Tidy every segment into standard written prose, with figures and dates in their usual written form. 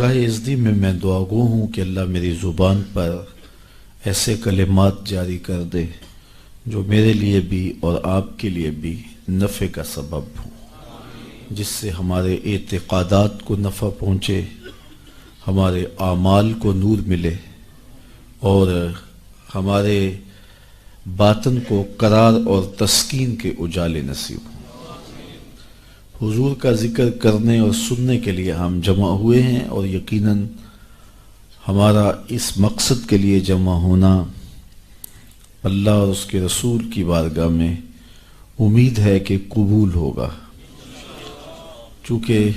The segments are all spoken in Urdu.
ازدی میں دعا گو ہوں کہ اللہ میری زبان پر ایسے کلمات جاری کر دے جو میرے لیے بھی اور آپ کے لیے بھی نفع کا سبب ہوں، جس سے ہمارے اعتقادات کو نفع پہنچے، ہمارے اعمال کو نور ملے اور ہمارے باطن کو قرار اور تسکین کے اجالے نصیب ہوں۔ حضور کا ذکر کرنے اور سننے کے لیے ہم جمع ہوئے ہیں، اور یقیناً ہمارا اس مقصد کے لیے جمع ہونا اللہ اور اس کے رسول کی بارگاہ میں امید ہے کہ قبول ہوگا، چونکہ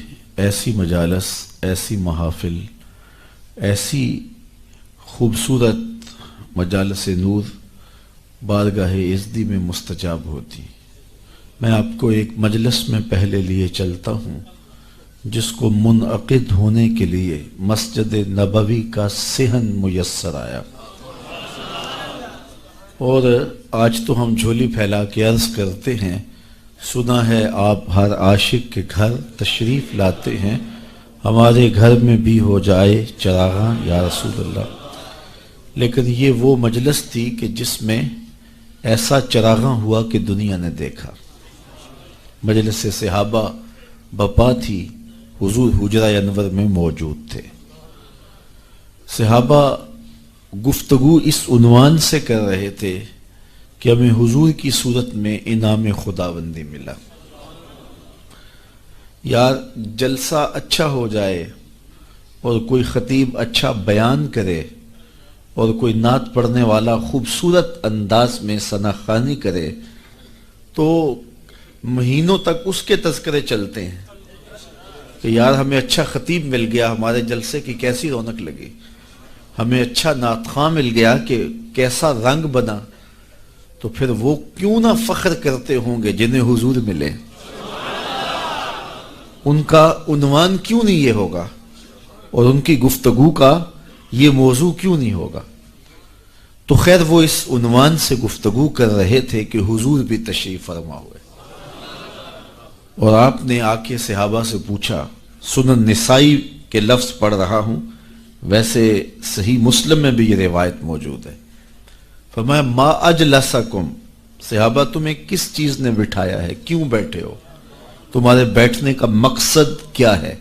ایسی مجالس، ایسی محافل، ایسی خوبصورت مجالس نور بارگاہ ازدی میں مستجاب ہوتی۔ میں آپ کو ایک مجلس میں پہلے لیے چلتا ہوں جس کو منعقد ہونے کے لیے مسجد نبوی کا صحن میسر آیا، اور آج تو ہم جھولی پھیلا کے عرض کرتے ہیں، سنا ہے آپ ہر عاشق کے گھر تشریف لاتے ہیں، ہمارے گھر میں بھی ہو جائے چراغاں یا رسول اللہ۔ لیکن یہ وہ مجلس تھی کہ جس میں ایسا چراغاں ہوا کہ دنیا نے دیکھا۔ مجلس صحابہ بپا تھی، حضور حجرہ انور میں موجود تھے۔ صحابہ گفتگو اس عنوان سے کر رہے تھے کہ ہمیں حضور کی صورت میں انعام خداوندی ملا۔ یار جلسہ اچھا ہو جائے اور کوئی خطیب اچھا بیان کرے اور کوئی نعت پڑھنے والا خوبصورت انداز میں ثناخوانی کرے تو مہینوں تک اس کے تذکرے چلتے ہیں کہ یار ہمیں اچھا خطیب مل گیا، ہمارے جلسے کی کیسی رونق لگی، ہمیں اچھا نعت خواں مل گیا کہ کیسا رنگ بنا۔ تو پھر وہ کیوں نہ فخر کرتے ہوں گے جنہیں حضور ملے، ان کا عنوان کیوں نہیں یہ ہوگا اور ان کی گفتگو کا یہ موضوع کیوں نہیں ہوگا؟ تو خیر وہ اس عنوان سے گفتگو کر رہے تھے کہ حضور بھی تشریف فرما ہوئے، اور آپ نے آ کے صحابہ سے پوچھا، سنن نسائی کے لفظ پڑھ رہا ہوں، ویسے صحیح مسلم میں بھی یہ روایت موجود ہے، فرمایا ما اجلسکم، صحابہ تمہیں کس چیز نے بٹھایا ہے، کیوں بیٹھے ہو، تمہارے بیٹھنے کا مقصد کیا ہے،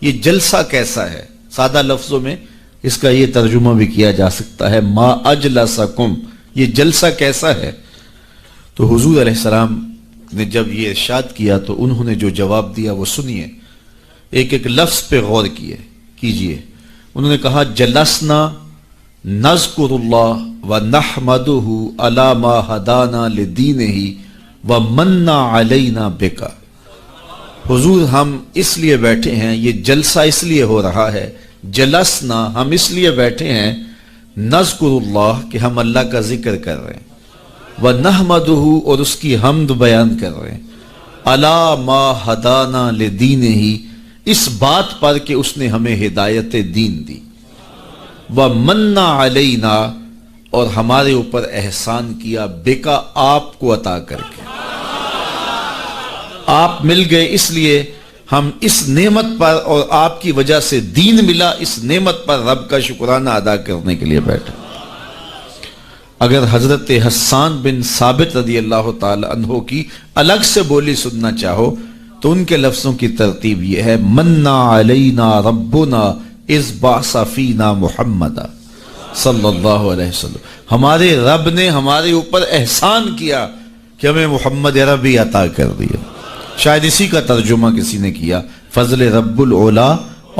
یہ جلسہ کیسا ہے؟ سادہ لفظوں میں اس کا یہ ترجمہ بھی کیا جا سکتا ہے ما اجلسکم، یہ جلسہ کیسا ہے؟ تو حضور علیہ السلام نے جب یہ ارشاد کیا تو انہوں نے جو جواب دیا وہ سنیے، ایک ایک لفظ پہ غور کیجئے۔ انہوں نے کہا جلسنا نذکر اللہ ونحمدہ علی ما ہدانا لدینہ ومن علینا بک۔ حضور ہم اس لیے بیٹھے ہیں، یہ جلسہ اس لیے ہو رہا ہے، جلسنا ہم اس لیے بیٹھے ہیں، نذکر اللہ کہ ہم اللہ کا ذکر کر رہے ہیں، وَنَحْمَدُهُ اور اس کی حمد بیان کر رہے ہیں، عَلَى مَا هَدَانَا لِدِينِهِ اس بات پر کہ اس نے ہمیں ہدایت دین دی، وَمَنَّ عَلَيْنَا اور ہمارے اوپر احسان کیا، بِكَ آپ کو عطا کر کے، آپ مل گئے اس لیے ہم اس نعمت پر اور آپ کی وجہ سے دین ملا، اس نعمت پر رب کا شکرانہ ادا کرنے کے لیے بیٹھے۔ اگر حضرت حسان بن ثابت رضی اللہ تعالی عنہ کی الگ سے بولی سننا چاہو تو ان کے لفظوں کی ترتیب یہ ہے، منا علینا ربنا اذ بعث فینا محمد صلی اللہ علیہ وسلم، ہمارے رب نے ہمارے اوپر احسان کیا کہ ہمیں محمد عربی عطا کر دیا۔ شاید اسی کا ترجمہ کسی نے کیا، فضل رب العلا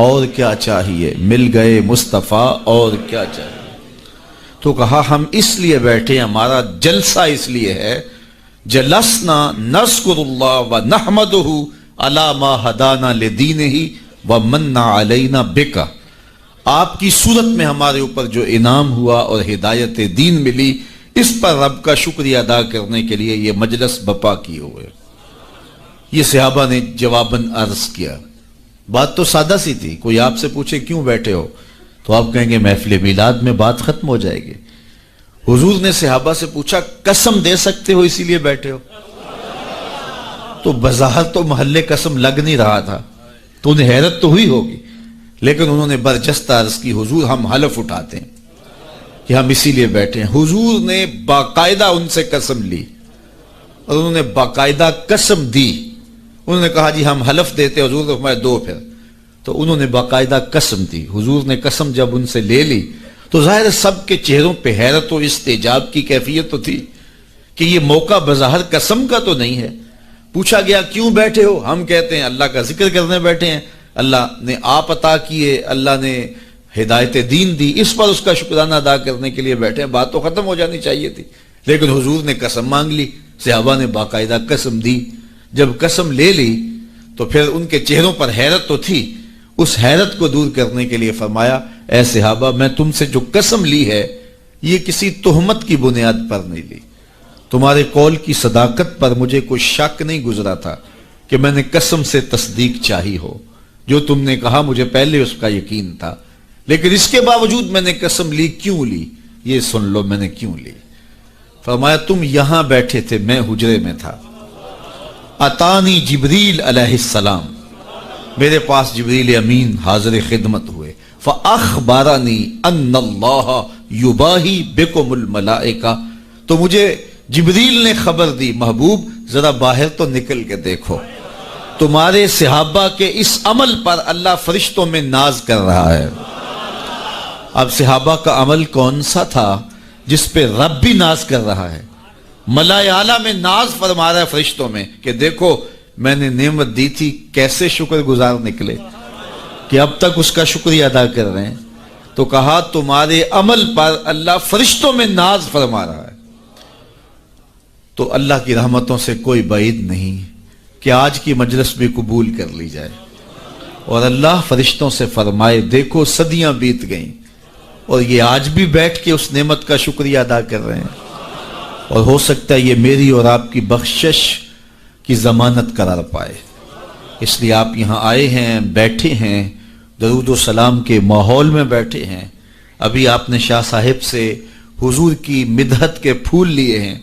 اور کیا چاہیے، مل گئے مصطفیٰ اور کیا چاہیے۔ تو کہا ہم اس لیے بیٹھے، ہمارا جلسہ اس لیے ہے، جلسنا نذکر اللہ ونحمدہ علی ما ہدانا لدینہ ومن علینا بک، آپ کی صورت میں ہمارے اوپر جو انعام ہوا اور ہدایت دین ملی، اس پر رب کا شکریہ ادا کرنے کے لیے یہ مجلس بپا کیے ہوئے۔ یہ صحابہ نے جواباً عرض کیا، بات تو سادہ سی تھی، کوئی آپ سے پوچھے کیوں بیٹھے ہو تو آپ کہیں گے محفل میلاد میں بات ختم ہو جائے گی۔ حضور نے صحابہ سے پوچھا قسم دے سکتے ہو اسی لیے بیٹھے ہو؟ تو بظاہر تو محلے قسم لگ نہیں رہا تھا، تو انہیں حیرت تو ہوئی ہوگی، لیکن انہوں نے برجستہ عرض کی حضور ہم حلف اٹھاتے ہیں کہ ہم اسی لیے بیٹھے ہیں. حضور نے باقاعدہ ان سے قسم لی اور انہوں نے باقاعدہ قسم دی. انہوں نے کہا جی ہم حلف دیتے, حضور نے فرمایا دو پھر. تو انہوں نے باقاعدہ قسم دی. حضور نے قسم جب ان سے لے لی تو ظاہر سب کے چہروں پہ حیرت و استعجاب کی کیفیت تو تھی کہ یہ موقع بظاہر قسم کا تو نہیں ہے. پوچھا گیا کیوں بیٹھے ہو؟ ہم کہتے ہیں اللہ کا ذکر کرنے بیٹھے ہیں, اللہ نے آپ عطا کیے, اللہ نے ہدایت دین دی, اس پر اس کا شکرانہ ادا کرنے کے لیے بیٹھے ہیں. بات تو ختم ہو جانی چاہیے تھی, لیکن حضور نے قسم مانگ لی. صحابہ نے باقاعدہ قسم دی. جب قسم لے لی تو پھر ان کے چہروں پر حیرت تو تھی. اس حیرت کو دور کرنے کے لیے فرمایا اے صحابہ میں تم سے جو قسم لی ہے یہ کسی تہمت کی بنیاد پر نہیں لی. تمہارے قول کی صداقت پر مجھے کوئی شک نہیں گزرا تھا کہ میں نے قسم سے تصدیق چاہی ہو. جو تم نے کہا مجھے پہلے اس کا یقین تھا, لیکن اس کے باوجود میں نے قسم لی. کیوں لی یہ سن لو میں نے کیوں لی. فرمایا تم یہاں بیٹھے تھے, میں حجرے میں تھا. اتانی جبریل علیہ السلام, میرے پاس جبریل امین حاضر خدمت ہوئے. فاخبرنی ان اللہ یباہی بکم الملائکہ, تو مجھے جبریل نے خبر دی محبوب ذرا باہر تو نکل کے دیکھو, تمہارے صحابہ کے اس عمل پر اللہ فرشتوں میں ناز کر رہا ہے. اب صحابہ کا عمل کون سا تھا جس پہ رب بھی ناز کر رہا ہے؟ ملائے اعلیٰ میں ناز فرما رہا ہے فرشتوں میں کہ دیکھو میں نے نعمت دی تھی, کیسے شکر گزار نکلے کہ اب تک اس کا شکریہ ادا کر رہے ہیں. تو کہا تمہارے عمل پر اللہ فرشتوں میں ناز فرما رہا ہے. تو اللہ کی رحمتوں سے کوئی بعید نہیں کہ آج کی مجلس بھی قبول کر لی جائے اور اللہ فرشتوں سے فرمائے دیکھو صدیاں بیت گئیں اور یہ آج بھی بیٹھ کے اس نعمت کا شکریہ ادا کر رہے ہیں, اور ہو سکتا ہے یہ میری اور آپ کی بخشش کی ضمانت قرار پائے. اس لیے آپ یہاں آئے ہیں, بیٹھے ہیں, درود و سلام کے ماحول میں بیٹھے ہیں. ابھی آپ نے شاہ صاحب سے حضور کی مدحت کے پھول لیے ہیں,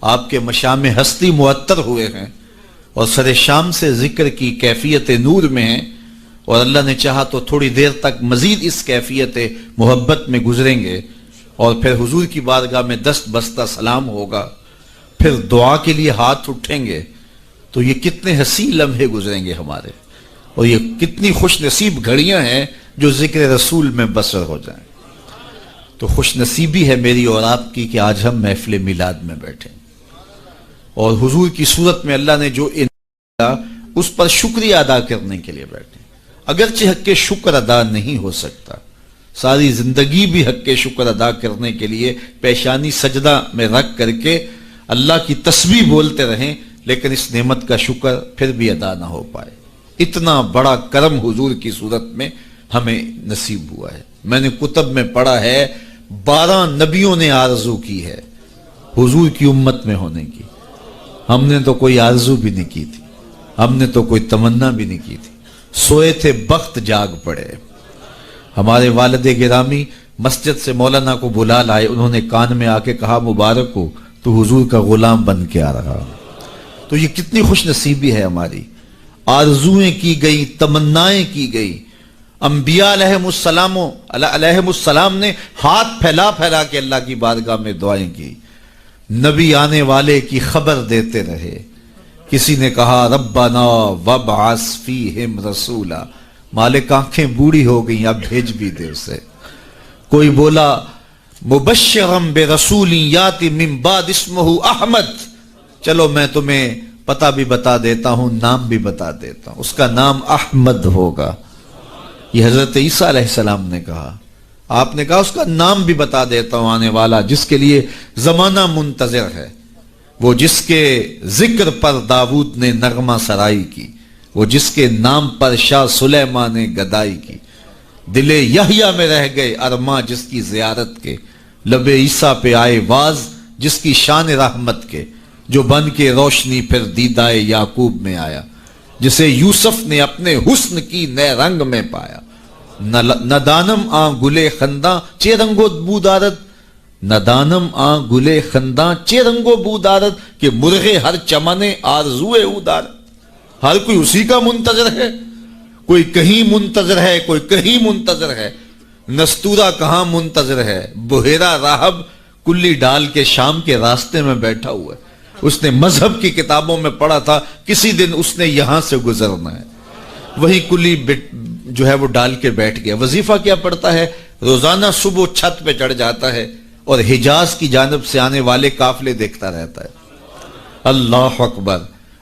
آپ کے مشام ہستی معطر ہوئے ہیں اور سر شام سے ذکر کی کیفیت نور میں ہیں, اور اللہ نے چاہا تو تھوڑی دیر تک مزید اس کیفیت محبت میں گزریں گے, اور پھر حضور کی بارگاہ میں دست بستہ سلام ہوگا, پھر دعا کے لیے ہاتھ اٹھیں گے. تو یہ کتنے حسین لمحے گزریں گے ہمارے, اور یہ کتنی خوش نصیب گھڑیاں ہیں جو ذکر رسول میں بسر ہو جائیں. تو خوش نصیبی ہے میری اور آپ کی کہ آج ہم محفل میلاد میں بیٹھے اور حضور کی صورت میں اللہ نے جو اس پر شکریہ ادا کرنے کے لیے بیٹھے. اگرچہ حق کے شکر ادا نہیں ہو سکتا, ساری زندگی بھی حق کے شکر ادا کرنے کے لیے پیشانی سجدہ میں رکھ کر کے اللہ کی تسبیح بولتے رہیں, لیکن اس نعمت کا شکر پھر بھی ادا نہ ہو پائے. اتنا بڑا کرم حضور کی صورت میں ہمیں نصیب ہوا ہے. میں نے کتب میں پڑھا ہے 12 نبیوں نے آرزو کی ہے حضور کی امت میں ہونے کی. ہم نے تو کوئی آرزو بھی نہیں کی تھی, ہم نے تو کوئی تمنا بھی نہیں کی تھی. سوئے تھے بخت جاگ پڑے. ہمارے والد گرامی مسجد سے مولانا کو بلا لائے, انہوں نے کان میں آ کے کہا مبارک ہو تو حضور کا غلام بن کے آ رہا. تو یہ کتنی خوش نصیبی ہے ہماری. آرزویں کی گئی, تمنائیں کی گئی. انبیاء علیہم السلام نے ہاتھ پھیلا پھیلا کے اللہ کی بارگاہ میں دعائیں کی. نبی آنے والے کی خبر دیتے رہے. کسی نے کہا ربنا وابعث فیہم رسولا, مالک آنکھیں بوڑھی ہو گئیں اب بھیج بھی دے اسے. کوئی بولا مبشرم برسول یاتی من بعد اسمہ احمد, چلو میں تمہیں پتہ بھی بتا دیتا ہوں, نام بھی بتا دیتا ہوں, اس کا نام احمد ہوگا. یہ حضرت عیسیٰ علیہ السلام نے کہا. آپ نے کہا اس کا نام بھی بتا دیتا ہوں آنے والا جس کے لیے زمانہ منتظر ہے, وہ جس کے ذکر پر داؤد نے نغمہ سرائی کی, وہ جس کے نام پر شاہ سلیمان نے گدائی کی. دل یحییٰ میں رہ گئے ارماں جس کی زیارت کے, لب عیسیٰ پہ آئے واز جس کی شان رحمت کے, جو بن کے روشنی پھر دیدائے یعقوب میں آیا, جسے یوسف نے اپنے حسن کی نئے رنگ میں پایا. ندانم آ گلے خنداں چے رنگو بودارت, ندانم آ گلے خنداں چے رنگو بودارت, کہ مرغے ہر چمنے آرزوئے اودارت. ہر کوئی اسی کا منتظر ہے, کوئی کہیں منتظر ہے، کوئی کہیں منتظر ہے، نستورہ کہاں منتظر ہے، بحیرہ راہب کلی ڈال کے شام کے راستے میں بیٹھا ہوا ہے۔ اس نے مذہب کی کتابوں میں پڑھا تھا کسی دن اس نے یہاں سے گزرنا ہے، وہی کلی جو ہے وہ ڈال کے بیٹھ گیا۔ وظیفہ کیا پڑھتا ہے؟ روزانہ صبح چھت پہ چڑھ جاتا ہے اور حجاز کی جانب سے آنے والے قافلے دیکھتا رہتا ہے، اللہ اکبر۔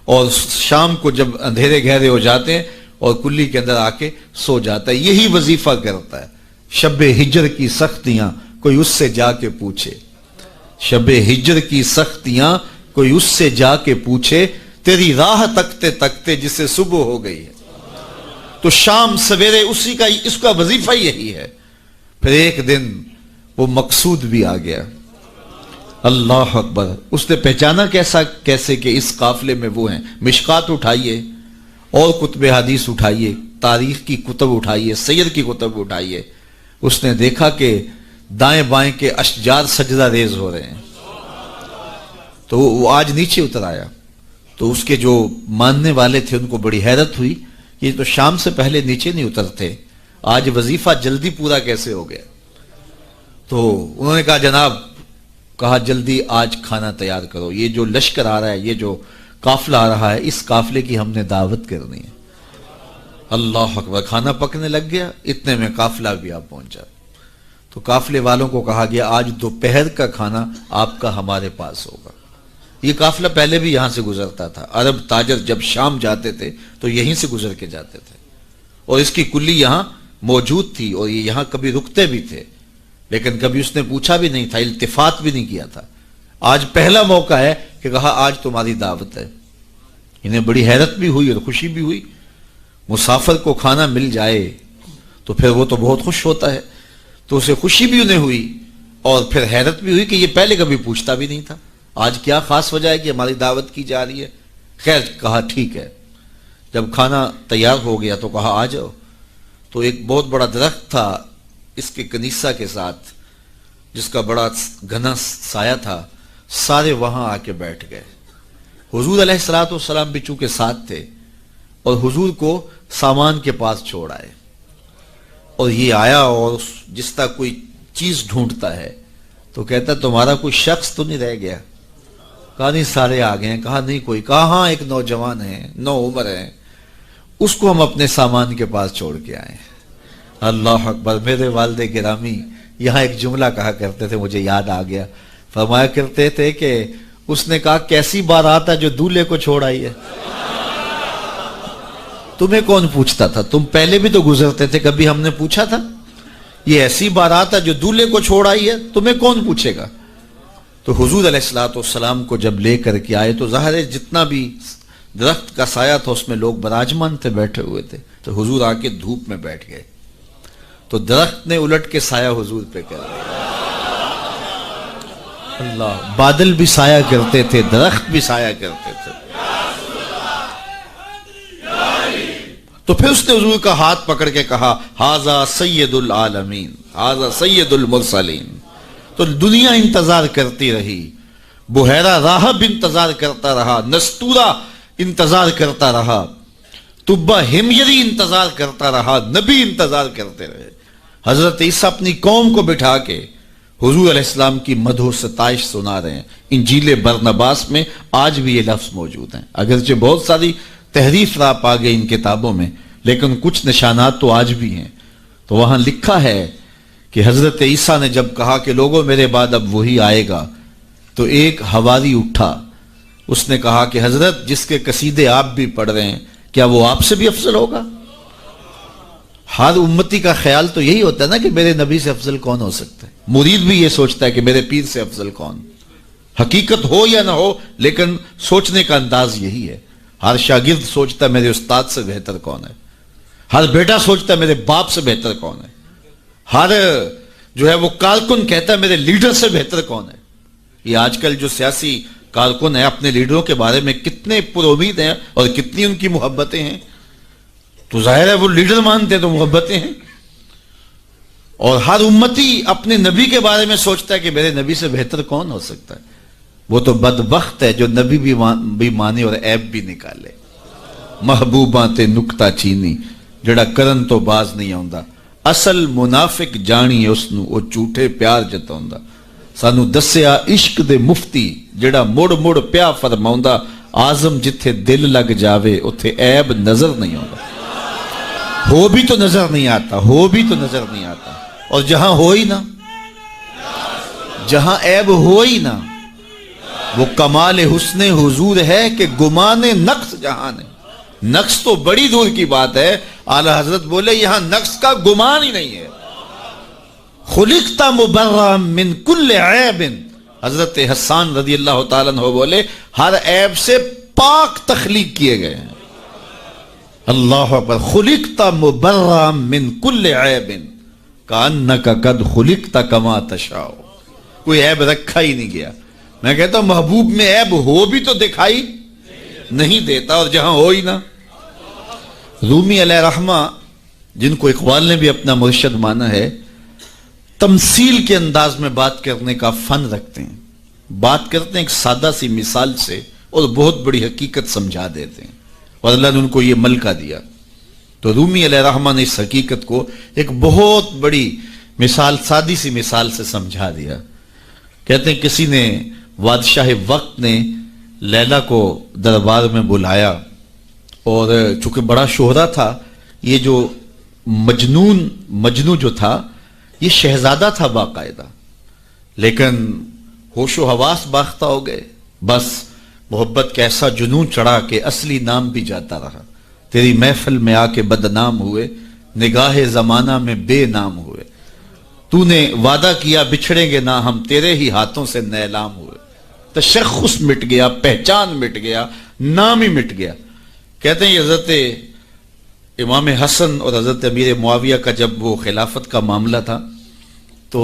اور شام کو جب اندھیرے گہرے ہو جاتے ہیں اور کلی کے اندر آ کے سو جاتا ہے، یہی وظیفہ کرتا ہے۔ شب ہجر کی سختیاں کوئی اس سے جا کے پوچھے، شب ہجر کی سختیاں کوئی اس سے جا کے پوچھے، تیری راہ تکتے تکتے جسے صبح ہو گئی ہے۔ تو شام سویرے اسی کا، اس کا وظیفہ یہی ہے۔ پھر ایک دن وہ مقصود بھی آ گیا، اللہ اکبر۔ اس نے پہچانا کیسے کہ اس قافلے میں وہ ہیں۔ مشکات اٹھائیے اور کتب حدیث اٹھائیے، تاریخ کی کتب اٹھائیے، سیر کی کتب اٹھائیے۔ اس نے دیکھا کہ دائیں بائیں کے اشجار سجدہ ریز ہو رہے ہیں، تو وہ آج نیچے اتر آیا۔ تو اس کے جو ماننے والے تھے ان کو بڑی حیرت ہوئی، یہ تو شام سے پہلے نیچے نہیں اترتے، آج وظیفہ جلدی پورا کیسے ہو گیا؟ تو انہوں نے کہا جناب، کہا جلدی آج کھانا تیار کرو، یہ جو لشکر آ رہا ہے، یہ جو قافلہ آ رہا ہے، اس قافلے کی ہم نے دعوت کرنی ہے۔ اللہ اکبر۔ کھانا پکنے لگ گیا، اتنے میں قافلہ بھی آ پہنچا۔ تو قافلے والوں کو کہا گیا آج دوپہر کا کھانا آپ کا ہمارے پاس ہوگا۔ یہ قافلہ پہلے بھی یہاں سے گزرتا تھا، عرب تاجر جب شام جاتے تھے تو یہیں سے گزر کے جاتے تھے، اور اس کی کلی یہاں موجود تھی، اور یہ یہاں کبھی رکتے بھی تھے، لیکن کبھی اس نے پوچھا بھی نہیں تھا، التفات بھی نہیں کیا تھا۔ آج پہلا موقع ہے کہ کہا آج تمہاری دعوت ہے۔ انہیں بڑی حیرت بھی ہوئی اور خوشی بھی ہوئی۔ مسافر کو کھانا مل جائے تو پھر وہ تو بہت خوش ہوتا ہے، تو اسے خوشی بھی انہیں ہوئی اور پھر حیرت بھی ہوئی کہ یہ پہلے کبھی پوچھتا بھی نہیں تھا، آج کیا خاص وجہ ہے کہ ہماری دعوت کی جا رہی ہے۔ خیر، کہا ٹھیک ہے۔ جب کھانا تیار ہو گیا تو کہا آ جاؤ۔ تو ایک بہت بڑا درخت تھا اس کے کنیسہ کے ساتھ، جس کا بڑا گھنا سایہ تھا، سارے وہاں آ کے بیٹھ گئے۔ حضور علیہ السلام بھی چونکہ ساتھ تھے، اور حضور کو سامان کے پاس چھوڑ آئے، اور یہ آیا اور جس طرح کوئی چیز ڈھونڈتا ہے تو کہتا تمہارا کوئی شخص تو نہیں رہ گیا؟ کہا نہیں، سارے آ گئے ہیں۔ کہا نہیں کوئی؟ کہا ہاں، ایک نوجوان ہے، نو عمر ہے، اس کو ہم اپنے سامان کے پاس چھوڑ کے آئے ہیں۔ اللہ اکبر۔ میرے والد گرامی یہاں ایک جملہ کہا کرتے تھے، مجھے یاد آ گیا، فرمایا کرتے تھے کہ اس نے کہا کیسی بارات ہے جو دولہے کو چھوڑ آئی ہے؟ تمہیں کون پوچھتا تھا؟ تم پہلے بھی تو گزرتے تھے، کبھی ہم نے پوچھا تھا؟ یہ ایسی بارات ہے جو دولہے کو چھوڑ آئی ہے، تمہیں کون پوچھے گا؟ تو حضور علیہ السلام کو جب لے کر کے آئے تو ظاہر ہے جتنا بھی درخت کا سایہ تھا اس میں لوگ براجمان تھے، بیٹھے ہوئے تھے، تو حضور آ کے دھوپ میں بیٹھ گئے، تو درخت نے الٹ کے سایہ حضور پہ کر دیا۔ اللہ، بادل بھی سایہ کرتے تھے، درخت بھی سایہ کرتے تھے۔ تو پھر اس نے حضور کا ہاتھ پکڑ کے کہا ھذا سید العالمین، ھذا سید المرسلین۔ تو دنیا انتظار کرتی رہی، بحیرہ راہب انتظار کرتا رہا، نستورہ انتظار کرتا رہا، تبہ ہمیری انتظار کرتا رہا، نبی انتظار کرتے رہے۔ حضرت عیسیٰ اپنی قوم کو بٹھا کے حضور علیہ السلام کی مدح و ستائش سنا رہے ہیں۔ انجیل برنباس میں آج بھی یہ لفظ موجود ہیں، اگرچہ بہت ساری تحریف راپ آ گئی ان کتابوں میں، لیکن کچھ نشانات تو آج بھی ہیں۔ تو وہاں لکھا ہے کہ حضرت عیسیٰ نے جب کہا کہ لوگوں میرے بعد اب وہی آئے گا، تو ایک حواری اٹھا، اس نے کہا کہ حضرت جس کے قصیدے آپ بھی پڑھ رہے ہیں، کیا وہ آپ سے بھی افضل ہوگا؟ ہر امتی کا خیال تو یہی ہوتا ہے نا کہ میرے نبی سے افضل کون ہو سکتا ہے، مرید بھی یہ سوچتا ہے کہ میرے پیر سے افضل کون، حقیقت ہو یا نہ ہو لیکن سوچنے کا انداز یہی ہے۔ ہر شاگرد سوچتا ہے میرے استاد سے بہتر کون ہے، ہر بیٹا سوچتا ہے میرے باپ سے بہتر کون ہے، ہر جو ہے وہ کارکن کہتا ہے میرے لیڈر سے بہتر کون ہے۔ یہ آج کل جو سیاسی کارکن ہیں اپنے لیڈروں کے بارے میں کتنے پر امید ہیں اور کتنی ان کی محبتیں ہیں، تو ظاہر ہے وہ لیڈر مانتے ہیں تو محبتیں ہیں۔ اور ہر امتی اپنے نبی کے بارے میں سوچتا ہے کہ میرے نبی سے بہتر کون ہو سکتا ہے۔ وہ تو بدبخت ہے جو نبی بھی مانے اور عیب بھی نکالے۔ محبوباں تے نکتہ چینی جڑا کرن تو باز نہیں آوندا، اصل منافق جانی اس نو او جھوٹے پیار جتاوندا۔ سانو دسیا عشق دے مفتی جڑا مڑ مڑ پیا فرماوندا، آزم جتھے دل لگ جاوے اتھے عیب نظر نہیں آوندا۔ ہو بھی تو نظر نہیں آتا، ہو بھی تو نظر نہیں آتا، اور جہاں ہو ہی نہ، جہاں عیب ہو ہی نہ، وہ کمال حسن حضور ہے کہ گمان نقص جہاں نے۔ نقص تو بڑی دور کی بات ہے، اعلیٰ حضرت بولے یہاں نقص کا گمان ہی نہیں ہے۔ خلقت مبرأ من کل عیب، حضرت حسان رضی اللہ تعالیٰ عنہ بولے ہر عیب سے پاک تخلیق کیے گئے ہیں۔ اللہ اکبر، خلقت مبرأ من کل عیب کأنک قد خلقت کما تشاء، کوئی عیب رکھا ہی نہیں گیا۔ میں کہتا ہوں محبوب میں عیب ہو بھی تو دکھائی نہیں دیتا، اور جہاں ہو ہی نہ۔ رومی علیہ رحمہ، جن کو اقبال نے بھی اپنا مرشد مانا ہے، تمثیل کے انداز میں بات کرنے کا فن رکھتے ہیں۔ بات کرتے ہیں ایک سادہ سی مثال سے اور بہت بڑی حقیقت سمجھا دیتے ہیں، اور اللہ نے ان کو یہ ملکہ دیا۔ تو رومی علیہ رحمہ نے اس حقیقت کو ایک بہت بڑی مثال، سادی سی مثال سے سمجھا دیا۔ کہتے ہیں کسی نے، بادشاہ وقت نے لیلا کو دربار میں بلایا، اور چونکہ بڑا شہرہ تھا، یہ جو مجنو جو تھا یہ شہزادہ تھا باقاعدہ، لیکن ہوش و حواس باختہ ہو گئے، بس محبت کا ایسا جنون چڑھا کہ اصلی نام بھی جاتا رہا۔ تیری محفل میں آ کے بدنام ہوئے، نگاہ زمانہ میں بے نام ہوئے، تو نے وعدہ کیا بچھڑیں گے نہ ہم، تیرے ہی ہاتھوں سے نیلام ہوئے۔ تشخص مٹ گیا، پہچان مٹ گیا، نام ہی مٹ گیا۔ کہتے ہیں حضرت امام حسن اور حضرت امیر معاویہ کا جب وہ خلافت کا معاملہ تھا، تو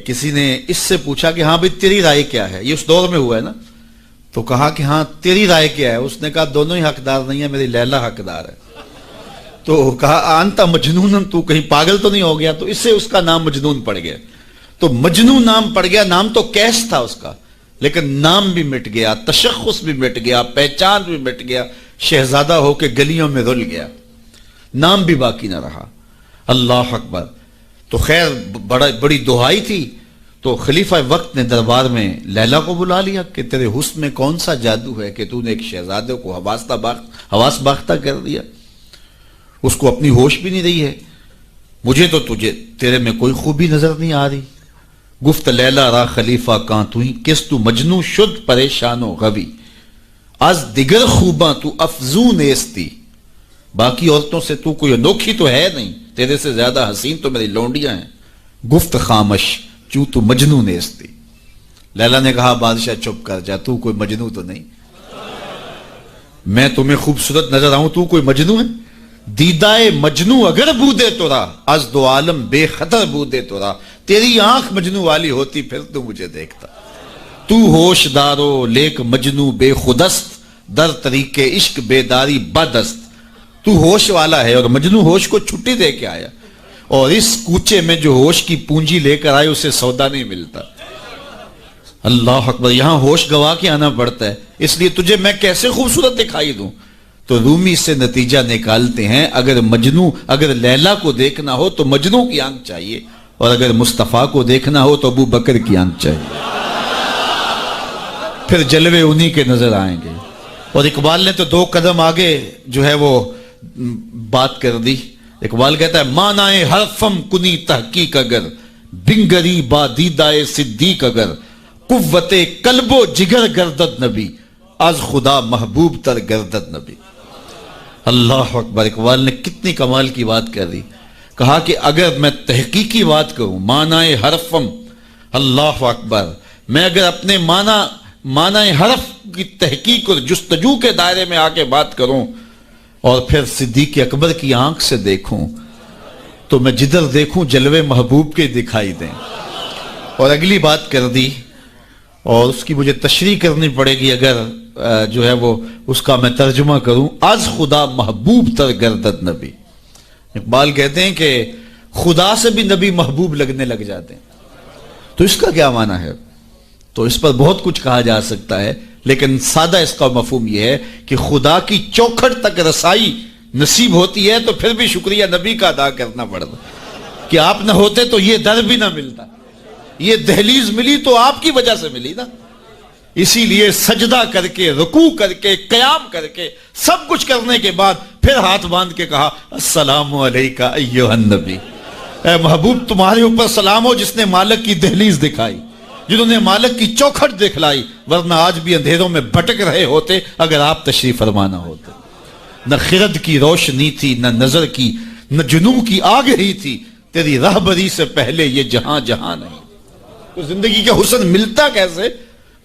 کسی نے اس سے پوچھا کہ ہاں بھئی تیری رائے کیا ہے، یہ اس دور میں ہوا ہے نا، تو کہا کہ ہاں تیری رائے کیا ہے؟ اس نے کہا دونوں ہی حقدار نہیں ہے، میری لیلا حقدار ہے۔ تو کہا انتا مجنون، تو کہیں پاگل تو نہیں ہو گیا؟ تو اس سے اس کا نام مجنون پڑ گیا۔ تو مجنون نام پڑ گیا، نام تو کیس تھا اس کا، لیکن نام بھی مٹ گیا، تشخص بھی مٹ گیا، پہچان بھی مٹ گیا، شہزادہ ہو کے گلیوں میں رل گیا، نام بھی باقی نہ رہا۔ اللہ اکبر۔ تو خیر بڑی دہائی تھی، تو خلیفہ وقت نے دربار میں لیلا کو بلا لیا کہ تیرے حسن میں کون سا جادو ہے کہ تو نے ایک شہزادے کو حواس باختہ کر دیا، اس کو اپنی ہوش بھی نہیں رہی ہے، مجھے تو تیرے میں کوئی خوبی نظر نہیں آ رہی۔ گفت لیلا را خلیفہ کاں توئی، کس تو مجنو شد پریشان و غوی، از دیگر خوباں تو افزون ایستی، باقی عورتوں سے تو کوئی انوکھی تو ہے نہیں، تیرے سے زیادہ حسین تو میری لونڈیاں ہیں۔ گفت خامش چوں تو مجنو نیستی، لیلا نے کہا بادشاہ چپ کر جا، تو کوئی مجنو تو نہیں، میں تمہیں خوبصورت نظر آؤں، تو کوئی مجنو ہے؟ دیدائے مجنو اگر بودے تو را، از دو عالم بے خطر بودے تو را، تیری آنکھ مجنو والی ہوتی پھر تو مجھے دیکھتا، تو ہوش دارو لیک مجنو بے خودست، در طریق عشق بیداری بدست، تو ہوش والا ہے اور مجنو ہوش کو چھٹی دے کے آیا، اور اس کوچے میں جو ہوش کی پونجی لے کر آئے اسے سودا نہیں ملتا۔ اللہ اکبر، یہاں ہوش گوا کے آنا پڑتا ہے، اس لیے تجھے میں کیسے خوبصورت دکھائی دوں؟ تو رومی سے نتیجہ نکالتے ہیں اگر لیلا کو دیکھنا ہو تو مجنو کی آنکھ چاہیے، اور اگر مصطفیٰ کو دیکھنا ہو تو ابو بکر کی آنکھ چاہیے، پھر جلوے انہی کے نظر آئیں گے۔ اور اقبال نے تو 2 قدم آگے جو ہے وہ بات کر دی۔ اقبال کہتا ہے مانائے حرفم کنی تحقیق اگر، بنگری با دیدائے صدیق اگر، قوت قلب و جگر گردد نبی، از خدا محبوب تر گردد نبی۔ اللہ اکبر، اقبال نے کتنی کمال کی بات کر دی۔ کہا کہ اگر میں تحقیقی بات کروں، معنی حرفم، اللہ اکبر، میں اگر اپنے معنی حرف کی تحقیق اور جستجو کے دائرے میں آ کے بات کروں اور پھر صدیق اکبر کی آنکھ سے دیکھوں، تو میں جدھر دیکھوں جلوے محبوب کے دکھائی دیں۔ اور اگلی بات کر دی، اور اس کی مجھے تشریح کرنی پڑے گی اگر جو ہے وہ اس کا میں ترجمہ کروں، از خدا محبوب تر گردد نبی۔ اقبال کہتے ہیں کہ خدا سے بھی نبی محبوب لگنے لگ جاتے ہیں، تو اس کا کیا معنی ہے؟ تو اس پر بہت کچھ کہا جا سکتا ہے، لیکن سادہ اس کا مفہوم یہ ہے کہ خدا کی چوکھٹ تک رسائی نصیب ہوتی ہے تو پھر بھی شکریہ نبی کا ادا کرنا پڑتا کہ آپ نہ ہوتے تو یہ در بھی نہ ملتا، یہ دہلیز ملی تو آپ کی وجہ سے ملی نا۔ اسی لیے سجدہ کر کے، رکوع کر کے، قیام کر کے، سب کچھ کرنے کے بعد پھر ہاتھ باندھ کے کہا السلام علیکہ ایھا النبی، اے محبوب تمہارے اوپر سلام ہو جس نے مالک کی دہلیز دکھائی، جنہوں نے مالک کی چوکھٹ دکھلائی، ورنہ آج بھی اندھیروں میں بھٹک رہے ہوتے اگر آپ تشریف فرمانا ہوتے۔ نہ خرد کی روشنی تھی، نہ نظر کی، نہ جنوں کی آگ ہی تھی، تیری رہبری سے پہلے یہ جہاں جہاں نہیں۔ تو زندگی کا حسن ملتا کیسے؟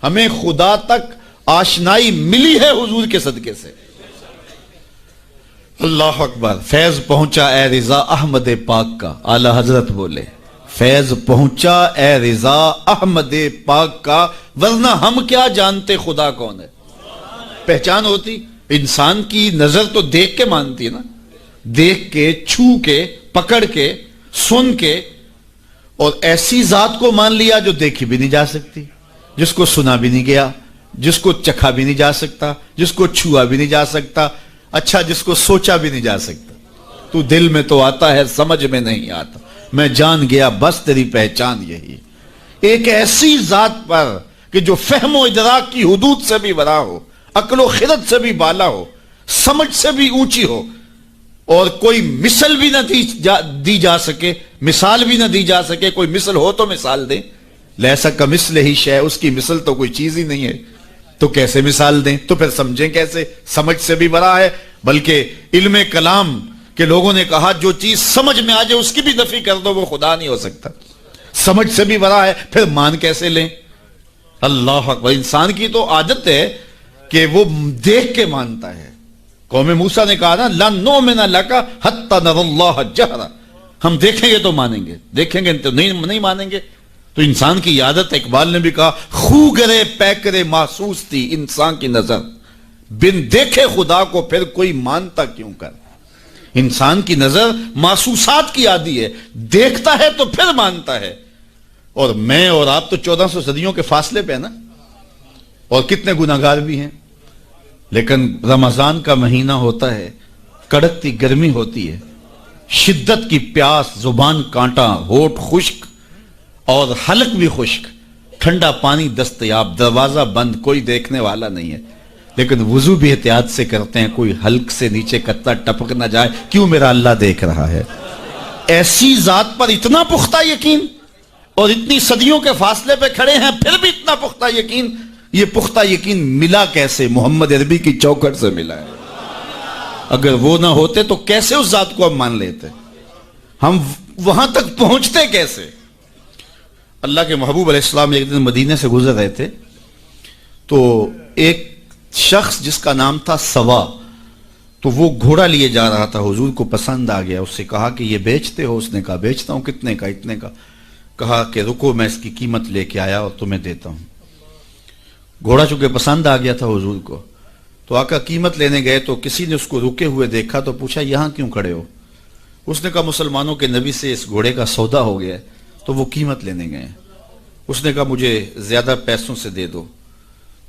ہمیں خدا تک آشنائی ملی ہے حضور کے صدقے سے۔ اللہ اکبر، فیض پہنچا اے رضا احمد پاک کا، اعلی حضرت بولے فیض پہنچا اے رضا احمد پاک کا، ورنہ ہم کیا جانتے خدا کون ہے۔ پہچان ہوتی، انسان کی نظر تو دیکھ کے مانتی ہے نا، دیکھ کے، چھو کے، پکڑ کے، سن کے، اور ایسی ذات کو مان لیا جو دیکھی بھی نہیں جا سکتی، جس کو سنا بھی نہیں گیا، جس کو چکھا بھی نہیں جا سکتا، جس کو چھوا بھی نہیں جا سکتا، اچھا جس کو سوچا بھی نہیں جا سکتا۔ تو دل میں تو آتا ہے سمجھ میں نہیں آتا، میں جان گیا بس تیری پہچان یہی۔ ایک ایسی ذات پر کہ جو فہم و ادراک کی حدود سے بھی بڑا ہو، عقل و خرد سے بھی بالا ہو، سمجھ سے بھی اونچی ہو، اور کوئی مثل بھی نہ دی جا سکے، مثال بھی نہ دی جا سکے۔ کوئی مثل ہو تو مثال دیں، لیسا کمثلہ ہی شیء، اس کی مثل تو کوئی چیز ہی نہیں ہے، تو کیسے مثال دیں؟ تو پھر سمجھیں کیسے؟ سمجھ سے بھی بڑا ہے۔ بلکہ علم کلام کے لوگوں نے کہا جو چیز سمجھ میں آ جائے اس کی بھی نفی کر دو وہ خدا نہیں ہو سکتا، سمجھ سے بھی بڑا ہے، پھر مان کیسے لیں؟ اللہ اکبر، انسان کی تو عادت ہے کہ وہ دیکھ کے مانتا ہے۔ قوم موسیٰ نے کہا نا لَن نُؤْمِنَ لَكَ حَتَّى نَرَى اللَّهَ جَهْرًا، ہم دیکھیں گے تو مانیں گے، دیکھیں گے تو نہیں مانیں گے۔ تو انسان کی عادت، اقبال نے بھی کہا خو گرے پیکرے محسوس تھی انسان کی نظر، بن دیکھے خدا کو پھر کوئی مانتا کیوں کر۔ انسان کی نظر محسوسات کی عادی ہے، دیکھتا ہے تو پھر مانتا ہے۔ اور میں اور آپ تو 1400 صدیوں کے فاصلے پہ نا، اور کتنے گناہگار بھی ہیں، لیکن رمضان کا مہینہ ہوتا ہے، کڑکتی گرمی ہوتی ہے، شدت کی پیاس، زبان کانٹا، ہونٹ خشک اور حلق بھی خشک، ٹھنڈا پانی دستیاب، دروازہ بند، کوئی دیکھنے والا نہیں ہے، لیکن وضو بھی احتیاط سے کرتے ہیں، کوئی حلق سے نیچے قطرہ ٹپک نہ جائے، کیوں میرا اللہ دیکھ رہا ہے۔ ایسی ذات پر اتنا پختہ یقین، اور اتنی صدیوں کے فاصلے پہ کھڑے ہیں پھر بھی اتنا پختہ یقین۔ یہ پختہ یقین ملا کیسے؟ محمد عربی کی چوکھٹ سے ملا ہے۔ اگر وہ نہ ہوتے تو کیسے اس ذات کو ہم مان لیتے؟ ہم وہاں تک پہنچتے کیسے؟ اللہ کے محبوب علیہ السلام ایک دن مدینے سے گزر رہے تھے، تو ایک شخص جس کا نام تھا سوا، تو وہ گھوڑا لیے جا رہا تھا، حضور کو پسند آ گیا، اس سے کہا کہ یہ بیچتے ہو؟ اس نے کہا بیچتا ہوں۔ کتنے کا؟ اتنے کا۔ کہا کہ رکو میں اس کی قیمت لے کے آیا اور تمہیں دیتا ہوں۔ گھوڑا چونکہ پسند آ گیا تھا حضور کو، تو آقا قیمت لینے گئے تو کسی نے اس کو رکے ہوئے دیکھا تو پوچھا یہاں کیوں کھڑے ہو؟ اس نے کہا مسلمانوں کے نبی سے اس گھوڑے کا سودا ہو گیا ہے تو وہ قیمت لینے گئے ہیں۔ اس نے کہا مجھے زیادہ پیسوں سے دے دو،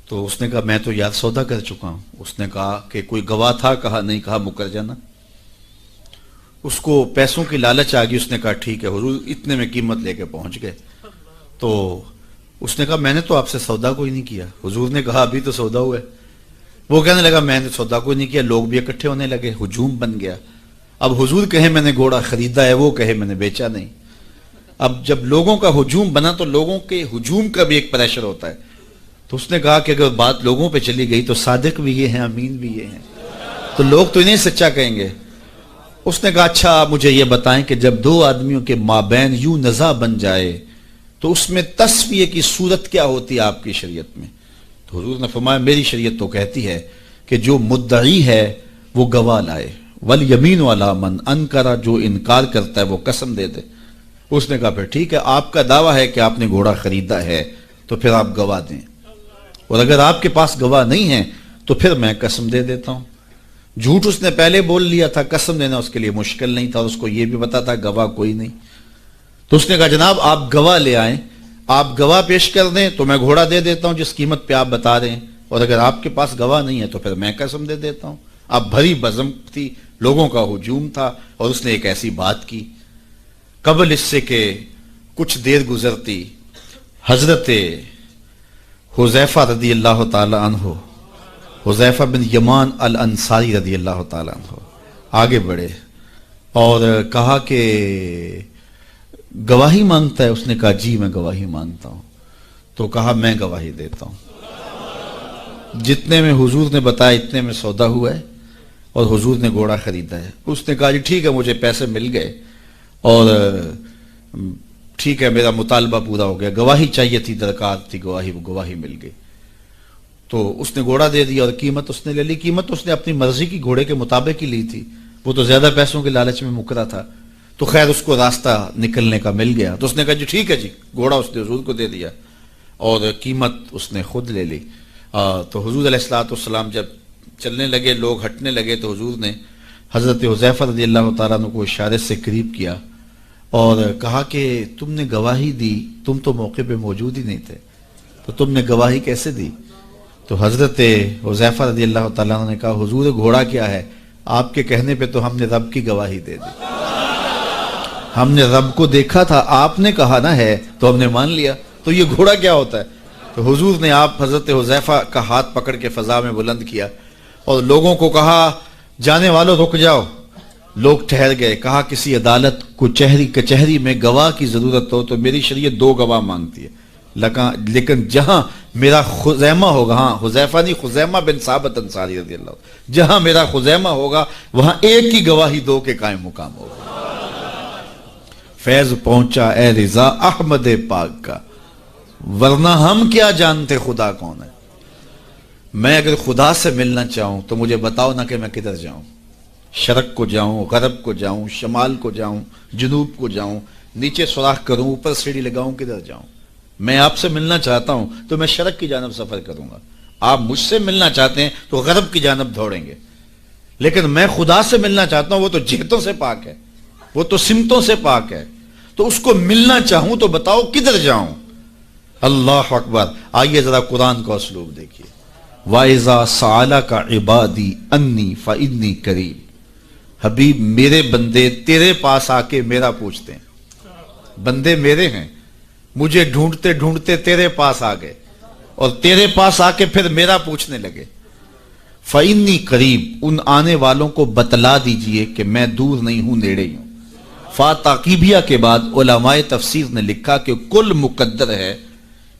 تو اس نے کہا میں تو یار سودا کر چکا ہوں۔ اس نے کہا کہ کوئی گواہ تھا؟ کہا نہیں۔ کہا مکر جانا۔ اس کو پیسوں کی لالچ آ گئی، اس نے کہا ٹھیک ہے حضور، اتنے میں قیمت لے کے پہنچ گئے۔ تو اس نے کہا میں نے تو آپ سے سودا کوئی نہیں کیا۔ حضور نے کہا ابھی تو سودا ہوا ہے۔ وہ کہنے لگا میں نے سودا کوئی نہیں کیا۔ لوگ بھی اکٹھے ہونے لگے، ہجوم بن گیا۔ اب حضور کہے میں نے گھوڑا خریدا ہے، وہ کہے میں نے بیچا نہیں۔ اب جب لوگوں کا ہجوم بنا تو لوگوں کے ہجوم کا بھی ایک پریشر ہوتا ہے، تو اس نے کہا کہ اگر بات لوگوں پہ چلی گئی تو صادق بھی یہ ہیں، امین بھی یہ ہیں، تو لوگ تو انہیں سچا کہیں گے۔ اس نے کہا اچھا مجھے یہ بتائیں کہ جب دو آدمیوں کے مابین یوں نزاع بن جائے تو اس میں تسویہ کی صورت کیا ہوتی ہے آپ کی شریعت میں؟ تو حضور نے فرمایا میری شریعت تو کہتی ہے کہ جو مدعی ہے وہ گواہ لائے، والیمین علی من انکر، جو انکار کرتا ہے وہ قسم دے دے۔ اس نے کہا پھر ٹھیک ہے، آپ کا دعویٰ ہے کہ آپ نے گھوڑا خریدا ہے تو پھر آپ گواہ دیں، اور اگر آپ کے پاس گواہ نہیں ہے تو پھر میں قسم دے دیتا ہوں۔ جھوٹ اس نے پہلے بول لیا تھا، قسم دینا اس کے لیے مشکل نہیں تھا، اس کو یہ بھی پتا تھا گواہ کوئی نہیں۔ تو اس نے کہا جناب آپ گواہ لے آئیں، آپ گواہ پیش کر دیں تو میں گھوڑا دے دیتا ہوں جس قیمت پہ آپ بتا رہے ہیں، اور اگر آپ کے پاس گواہ نہیں ہے تو پھر میں قسم دے دیتا ہوں۔ اب بھری بزم تھی، لوگوں کا ہجوم تھا، اور اس نے ایک ایسی بات کی قبل اس سے کہ کچھ دیر گزرتی حضرت حذیفہ رضی اللہ تعالی عنہ، حذیفہ بن یمان الانصاری رضی اللہ تعالی عنہ آگے بڑھے اور کہا کہ گواہی مانگتا ہے؟ اس نے کہا جی میں گواہی مانگتا ہوں۔ تو کہا میں گواہی دیتا ہوں، جتنے میں حضور نے بتایا اتنے میں سودا ہوا ہے اور حضور نے گھوڑا خریدا ہے۔ اس نے کہا جی ٹھیک ہے، مجھے پیسے مل گئے اور ٹھیک ہے، میرا مطالبہ پورا ہو گیا، گواہی چاہیے تھی، درکار تھی گواہی مل گئی۔ تو اس نے گھوڑا دے دیا اور قیمت اس نے لے لی۔ قیمت اس نے اپنی مرضی کی گھوڑے کے مطابق ہی لی تھی، وہ تو زیادہ پیسوں کے لالچ میں مکرا تھا۔ تو خیر اس کو راستہ نکلنے کا مل گیا، تو اس نے کہا جی ٹھیک ہے جی، گھوڑا اس نے حضور کو دے دیا اور قیمت اس نے خود لے لی۔ تو حضور علیہ الصلوۃ والسلام جب چلنے لگے، لوگ ہٹنے لگے، تو حضور نے حضرت حذیفہ رضی اللہ تعالیٰ عنہ کو اشارے سے قریب کیا اور کہا کہ تم نے گواہی دی، تم تو موقع پہ موجود ہی نہیں تھے، تو تم نے گواہی کیسے دی؟ تو حضرت حذیفہ رضی اللہ تعالیٰ عنہ نے کہا حضور گھوڑا کیا ہے، آپ کے کہنے پہ تو ہم نے رب کی گواہی دے دی، ہم نے رب کو دیکھا تھا، آپ نے کہا نہ ہے تو ہم نے مان لیا، تو یہ گھوڑا کیا ہوتا ہے؟ تو حضور نے آپ حضرت حذیفہ کا ہاتھ پکڑ کے فضا میں بلند کیا اور لوگوں کو کہا جانے والوں رک جاؤ۔ لوگ ٹھہر گئے، کہا کسی عدالت کو کچہری میں گواہ کی ضرورت ہو تو میری شریعت 2 گواہ مانگتی ہے، لیکن جہاں میرا خزیمہ ہوگا، ہاں حذیفہ نہیں، خزیمہ بن ثابت انصاری رضی اللہ عنہ، جہاں میرا خزیمہ ہوگا وہاں ایک ہی گواہی 2 کے قائم مقام ہوگا۔ فیض پہنچا اے رضا احمد پاک کا، ورنہ ہم کیا جانتے خدا کون ہے۔ میں اگر خدا سے ملنا چاہوں تو مجھے بتاؤ نہ کہ میں کدھر جاؤں، شرق کو جاؤں، غرب کو جاؤں، شمال کو جاؤں، جنوب کو جاؤں، نیچے سوراخ کروں، اوپر سیڑھی لگاؤں، کدھر جاؤں؟ میں آپ سے ملنا چاہتا ہوں تو میں شرق کی جانب سفر کروں گا، آپ مجھ سے ملنا چاہتے ہیں تو غرب کی جانب دوڑیں گے، لیکن میں خدا سے ملنا چاہتا ہوں، وہ تو جہتوں سے پاک ہے، وہ تو سمتوں سے پاک ہے، تو اس کو ملنا چاہوں تو بتاؤ کدھر جاؤں؟ اللہ اکبر۔ آئیے ذرا قرآن کا اسلوب دیکھیے، وَإِذَا سَأَلَكَ عِبَادِي أَنِّي فَإِنِّي قَرِيبٌ۔ حبیب میرے بندے تیرے پاس آ کے میرا پوچھتے ہیں، بندے میرے ہیں، مجھے ڈھونڈتے ڈھونڈتے تیرے پاس آ گئے اور تیرے پاس آ کے پھر میرا پوچھنے لگے۔ فَإِنِّي قَرِيبٌ، ان آنے والوں کو بتلا دیجئے کہ میں دور نہیں ہوں، نیڑے ہی ہوں۔ فا تاقیبیہ کے بعد علماء تفسیر نے لکھا کہ کل مقدر ہے،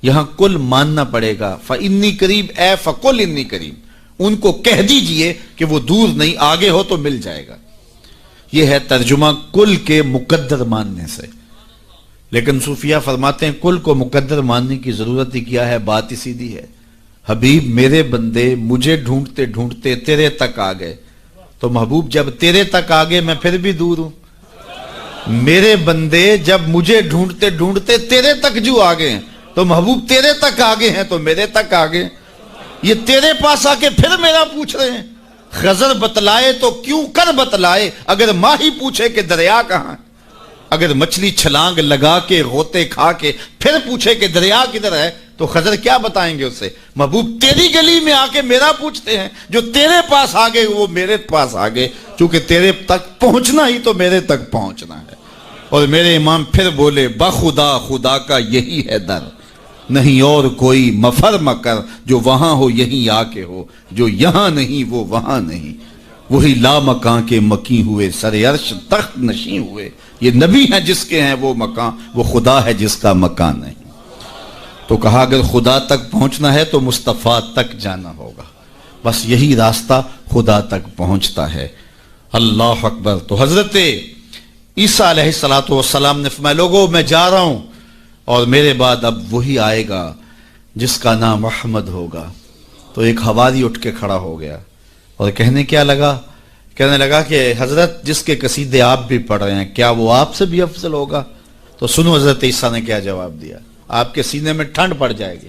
یہاں کل ماننا پڑے گا، فَإِنِّي قَرِيبٌ اے فَقُلْ إِنِّي قَرِيبٌ، ان کو کہہ دیجئے کہ وہ دور نہیں، آگے ہو تو مل جائے گا۔ یہ ہے ترجمہ کل کے مقدر ماننے سے، لیکن صوفیہ فرماتے ہیں کل کو مقدر ماننے کی ضرورت ہی کیا ہے، بات ہی سیدھی ہے۔ حبیب میرے بندے مجھے ڈھونڈتے ڈھونڈتے تیرے تک آ گئے، تو محبوب جب تیرے تک آ گئے میں پھر بھی دور ہوں۔ میرے بندے جب مجھے ڈھونڈتے ڈھونڈتے تیرے تک جو آ گئے ہیں تو محبوب تیرے تک آگے ہیں تو میرے تک آگے، یہ تیرے پاس آ کے پھر میرا پوچھ رہے ہیں۔ خضر بتلائے تو کیوں کر بتلائے، اگر ماہی پوچھے کہ دریا کہاں ہے، اگر مچھلی چھلانگ لگا کے غوطے کھا کے پھر پوچھے کہ دریا کدھر ہے تو خضر کیا بتائیں گے اسے؟ محبوب تیری گلی میں آ کے میرا پوچھتے ہیں، جو تیرے پاس آگے وہ میرے پاس آگے، چونکہ تیرے تک پہنچنا ہی تو میرے تک پہنچنا ہے۔ اور میرے امام پھر بولے بخدا خدا کا یہی ہے در، نہیں اور کوئی مفر مکر، جو وہاں ہو یہیں آ کے ہو، جو یہاں نہیں وہ وہاں نہیں، وہی لا مکان کے مکی ہوئے، سر عرش تخت نشیں ہوئے، یہ نبی ہیں جس کے ہیں وہ مکان، وہ خدا ہے جس کا مکان نہیں۔ تو کہا اگر خدا تک پہنچنا ہے تو مصطفیٰ تک جانا ہوگا، بس یہی راستہ خدا تک پہنچتا ہے۔ اللہ اکبر۔ تو حضرت عیسیٰ علیہ السلام نے فرمایا لوگوں میں جا رہا ہوں اور میرے بعد اب وہی آئے گا جس کا نام احمد ہوگا۔ تو ایک حواری اٹھ کے کھڑا ہو گیا اور کہنے لگا کہ حضرت جس کے قصیدے آپ بھی پڑھ رہے ہیں کیا وہ آپ سے بھی افضل ہوگا؟ تو سنو حضرت عیسیٰ نے کیا جواب دیا، آپ کے سینے میں ٹھنڈ پڑ جائے گی۔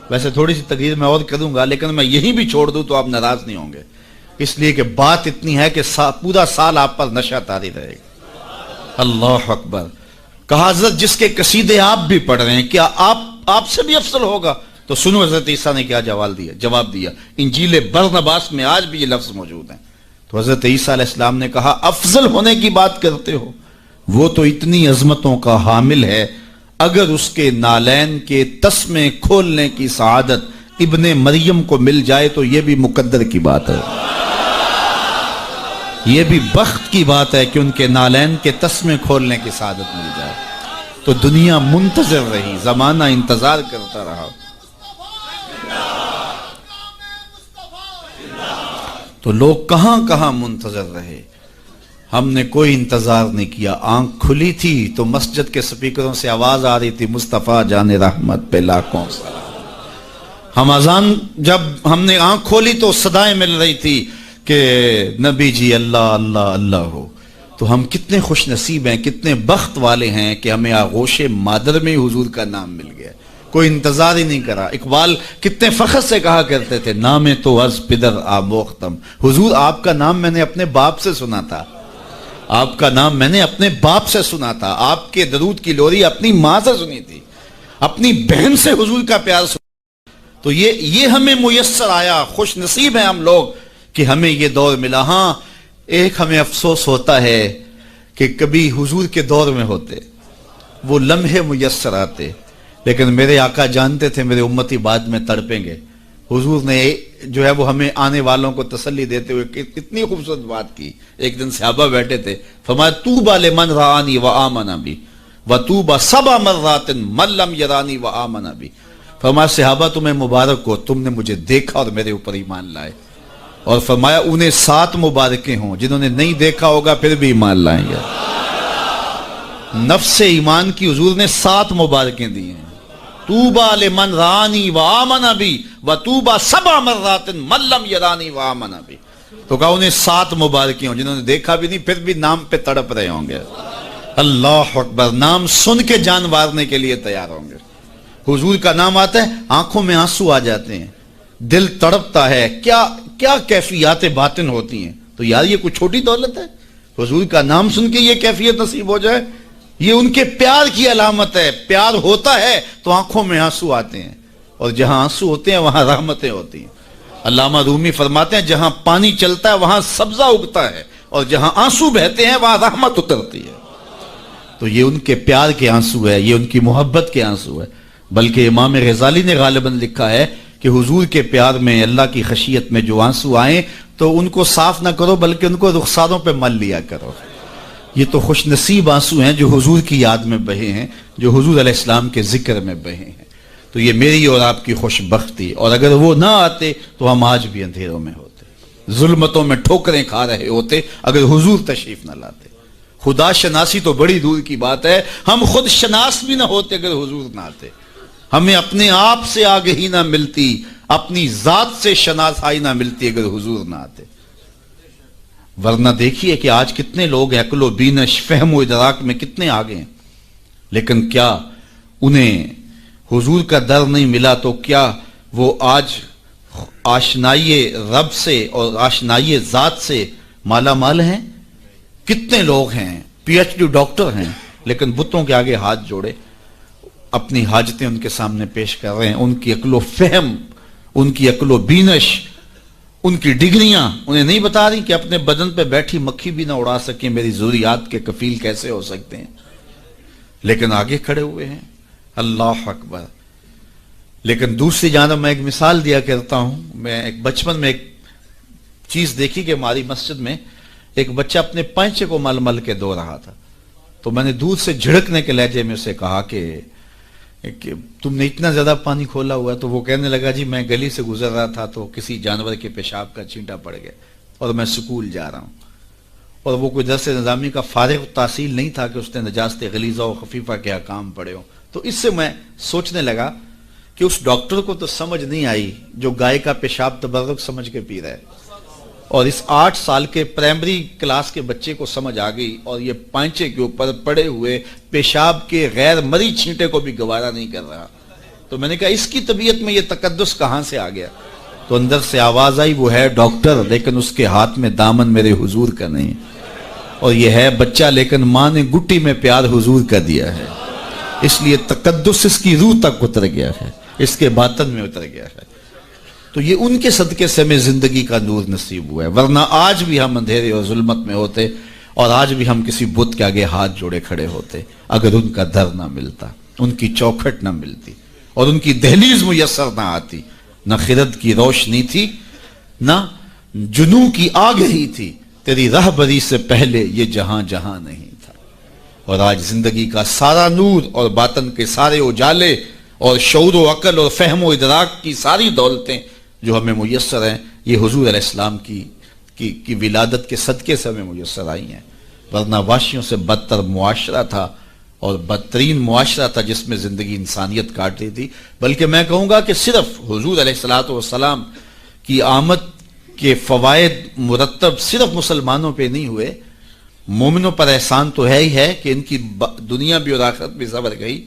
ویسے تھوڑی سی تقریر میں اور کروں گا لیکن میں یہی بھی چھوڑ دوں تو آپ ناراض نہیں ہوں گے، اس لیے کہ بات اتنی ہے کہ پورا سال آپ پر نشہ طاری رہے گا۔ اللہ اکبر۔ کہا حضرت جس کے قصیدے آپ بھی پڑھ رہے ہیں کیا آپ سے بھی افضل ہوگا؟ تو تو سنو حضرت عیسیٰ نے کیا جواب دیا. انجیل برنباس میں آج بھی یہ لفظ موجود ہیں. تو حضرت عیسیٰ علیہ السلام نے کہا افضل ہونے کی بات کرتے ہو، وہ تو اتنی عظمتوں کا حامل ہے، اگر اس کے نالین کے تسمے کھولنے کی سعادت ابن مریم کو مل جائے تو یہ بھی مقدر کی بات ہے، یہ بھی بخت کی بات ہے کہ ان کے نالین کے تسمے کھولنے کی سعادت مل جائے. تو دنیا منتظر رہی، زمانہ انتظار کرتا رہا. تو لوگ کہاں کہاں منتظر رہے، ہم نے کوئی انتظار نہیں کیا. آنکھ کھلی تھی تو مسجد کے سپیکروں سے آواز آ رہی تھی مصطفیٰ جان رحمت پہ لاکھوں سلام. ہم اذان جب ہم نے آنکھ کھولی تو صدائیں مل رہی تھی کہ نبی جی اللہ اللہ اللہ ہو. تو ہم کتنے خوش نصیب ہیں، کتنے بخت والے ہیں کہ ہمیں آغوش مادر میں حضور کا نام مل گیا، کوئی انتظار ہی نہیں کرا. اقبال کتنے فخر سے کہا کرتے تھے نام تو از پدر آموختم. حضور آپ کا نام میں نے اپنے باپ سے سنا تھا، آپ کا نام میں نے اپنے باپ سے سنا تھا، آپ کے درود کی لوری اپنی ماں سے سنی تھی، اپنی بہن سے حضور کا پیار سنا. تو یہ ہمیں میسر آیا. خوش نصیب ہیں ہم لوگ کہ ہمیں یہ دور ملا. ہاں ایک ہمیں افسوس ہوتا ہے کہ کبھی حضور کے دور میں ہوتے، وہ لمحے میسر آتے، لیکن میرے آقا جانتے تھے میرے امتی بعد میں تڑپیں گے. حضور نے جو ہے وہ ہمیں آنے والوں کو تسلی دیتے ہوئے اتنی خوبصورت بات کی. ایک دن صحابہ بیٹھے تھے، فرمایا طوبی لمن رآنی وآمن بی وطوبی سبع مرات من لم یرانی وآمن بی. فرمایا صحابہ تمہیں مبارک ہو، تم نے مجھے دیکھا اور میرے اوپر ایمان لائے. اور فرمایا انہیں 7 مبارکیں ہوں جنہوں نے نہیں دیکھا ہوگا پھر بھی ایمان لائیں گے. نفس ایمان کی حضور نے 7 مبارکیں دی ہیں. طوبی لمن رآنی وآمن بی وطوبی سبع مرات من لم یرانی وآمن بی. تو کہا انہیں 7 مبارکیں ہوں جنہوں نے دیکھا بھی نہیں پھر بھی نام پہ تڑپ رہے ہوں گے. اللہ اکبر، نام سن کے جان مارنے کے لیے تیار ہوں گے. حضور کا نام آتا ہے آنکھوں میں آنسو آ جاتے ہیں، دل تڑپتا ہے. کیا کیفیات باطن ہوتی ہیں. تو یار یہ کوئی چھوٹی دولت ہے؟ حضور کا نام سن کے یہ کیفیت نصیب ہو جائے، یہ ان کے پیار کی علامت ہے. پیار ہوتا ہے تو آنکھوں میں آنسو آتے ہیں، اور جہاں آنسو ہوتے ہیں وہاں رحمتیں ہوتی ہیں. علامہ رومی فرماتے ہیں جہاں پانی چلتا ہے وہاں سبزہ اگتا ہے، اور جہاں آنسو بہتے ہیں وہاں رحمت اترتی ہے. تو یہ ان کے پیار کے آنسو ہے، یہ ان کی محبت کے آنسو ہے. بلکہ امام غزالی نے غالباً لکھا ہے کہ حضور کے پیار میں، اللہ کی خشیت میں جو آنسو آئیں تو ان کو صاف نہ کرو بلکہ ان کو رخساروں پہ مل لیا کرو. یہ تو خوش نصیب آنسو ہیں جو حضور کی یاد میں بہے ہیں، جو حضور علیہ السلام کے ذکر میں بہے ہیں. تو یہ میری اور آپ کی خوش بختی. اور اگر وہ نہ آتے تو ہم آج بھی اندھیروں میں ہوتے، ظلمتوں میں ٹھوکریں کھا رہے ہوتے اگر حضور تشریف نہ لاتے. خدا شناسی تو بڑی دور کی بات ہے، ہم خود شناس بھی نہ ہوتے اگر حضور نہ آتے. ہمیں اپنے آپ سے آگہی نہ ملتی، اپنی ذات سے شناسائی نہ ملتی اگر حضور نہ آتے. ورنہ دیکھیے کہ آج کتنے لوگ عقل و بینش، فہم و ادراک میں کتنے آگے ہیں، لیکن کیا انہیں حضور کا در نہیں ملا تو کیا وہ آج آشنائی رب سے اور آشنائی ذات سے مالا مال ہیں؟ کتنے لوگ ہیں پی ایچ ڈی ڈاکٹر ہیں لیکن بتوں کے آگے ہاتھ جوڑے اپنی حاجتیں ان کے سامنے پیش کر رہے ہیں. ان کی عقل و فہم، ان کی عقل و بینش، ان کی ڈگریاں انہیں نہیں بتا رہی کہ اپنے بدن پہ بیٹھی مکھی بھی نہ اڑا سکیں میری ضروریات کے کفیل کیسے ہو سکتے ہیں، لیکن آگے کھڑے ہوئے ہیں. اللہ اکبر. لیکن دوسری جانب میں ایک مثال دیا کرتا ہوں. میں ایک بچپن میں ایک چیز دیکھی کہ ہماری مسجد میں ایک بچہ اپنے پینچے کو مل مل کے دھو رہا تھا. تو میں نے دودھ سے جھڑکنے کے لہجے میں اسے کہا کہ تم نے اتنا زیادہ پانی کھولا ہوا ہے. تو وہ کہنے لگا جی میں گلی سے گزر رہا تھا تو کسی جانور کے پیشاب کا چینٹا پڑ گیا اور میں سکول جا رہا ہوں. اور وہ کوئی درس نظامی کا فارغ تحصیل نہیں تھا کہ اس نے نجاست غلیظہ و خفیفہ کے احکام پڑھے ہوں. تو اس سے میں سوچنے لگا کہ اس ڈاکٹر کو تو سمجھ نہیں آئی جو گائے کا پیشاب تبرک سمجھ کے پی رہا ہے، اور اس 8 سال کے پرائمری کلاس کے بچے کو سمجھ آ گئی اور یہ پانچے کے اوپر پڑے ہوئے پیشاب کے غیر مری چھینٹے کو بھی گوارا نہیں کر رہا. تو میں نے کہا اس کی طبیعت میں یہ تقدس کہاں سے آ گیا؟ تو اندر سے آواز آئی وہ ہے ڈاکٹر لیکن اس کے ہاتھ میں دامن میرے حضور کا نہیں، اور یہ ہے بچہ لیکن ماں نے گٹی میں پیار حضور کا دیا ہے، اس لیے تقدس اس کی روح تک اتر گیا ہے، اس کے باطن میں اتر گیا ہے. تو یہ ان کے صدقے سے ہمیں زندگی کا نور نصیب ہوا ہے، ورنہ آج بھی ہم اندھیرے اور ظلمت میں ہوتے، اور آج بھی ہم کسی بت کے آگے ہاتھ جوڑے کھڑے ہوتے اگر ان کا در نہ ملتا، ان کی چوکھٹ نہ ملتی، اور ان کی دہلیز میسر نہ آتی. نہ خرد کی روشنی تھی، نہ جنوں کی آگہی تھی، تیری رہبری سے پہلے یہ جہاں جہاں نہیں تھا. اور آج زندگی کا سارا نور اور باطن کے سارے اجالے اور شعور و عقل اور فہم و ادراک کی ساری دولتیں جو ہمیں میسر ہیں، یہ حضور علیہ السلام کی ولادت کے صدقے سے ہمیں میسر آئی ہیں. ورنہ وحشیوں سے بدتر معاشرہ تھا، اور بدترین معاشرہ تھا جس میں زندگی انسانیت کاٹ رہی تھی. بلکہ میں کہوں گا کہ صرف حضور علیہ السلام کی آمد کے فوائد مرتب صرف مسلمانوں پہ نہیں ہوئے، مومنوں پر احسان تو ہے ہی ہے کہ ان کی دنیا بھی اور آخرت بھی سنور گئی،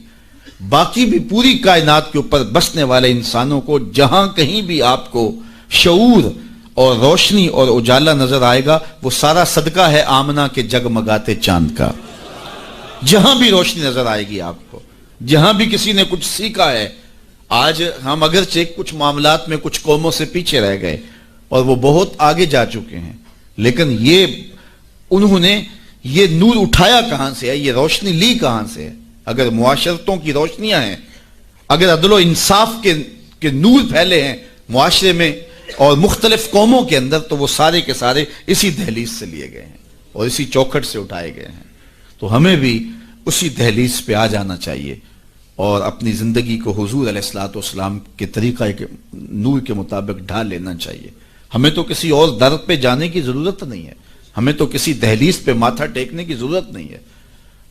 باقی بھی پوری کائنات کے اوپر بسنے والے انسانوں کو جہاں کہیں بھی آپ کو شعور اور روشنی اور اجالا نظر آئے گا، وہ سارا صدقہ ہے آمنہ کے جگمگاتے چاند کا. جہاں بھی روشنی نظر آئے گی آپ کو، جہاں بھی کسی نے کچھ سیکھا ہے. آج ہم اگرچہ کچھ معاملات میں کچھ قوموں سے پیچھے رہ گئے اور وہ بہت آگے جا چکے ہیں، لیکن انہوں نے یہ نور اٹھایا کہاں سے ہے، یہ روشنی لی کہاں سے ہے؟ اگر معاشرتوں کی روشنیاں ہیں، اگر عدل و انصاف کے نور پھیلے ہیں معاشرے میں اور مختلف قوموں کے اندر، تو وہ سارے کے سارے اسی دہلیز سے لیے گئے ہیں اور اسی چوکھٹ سے اٹھائے گئے ہیں. تو ہمیں بھی اسی دہلیز پہ آ جانا چاہیے اور اپنی زندگی کو حضور علیہ السلام کے طریقہ کے نور کے مطابق ڈھال لینا چاہیے. ہمیں تو کسی اور در پہ جانے کی ضرورت نہیں ہے، ہمیں تو کسی دہلیز پہ ماتھا ٹیکنے کی ضرورت نہیں ہے.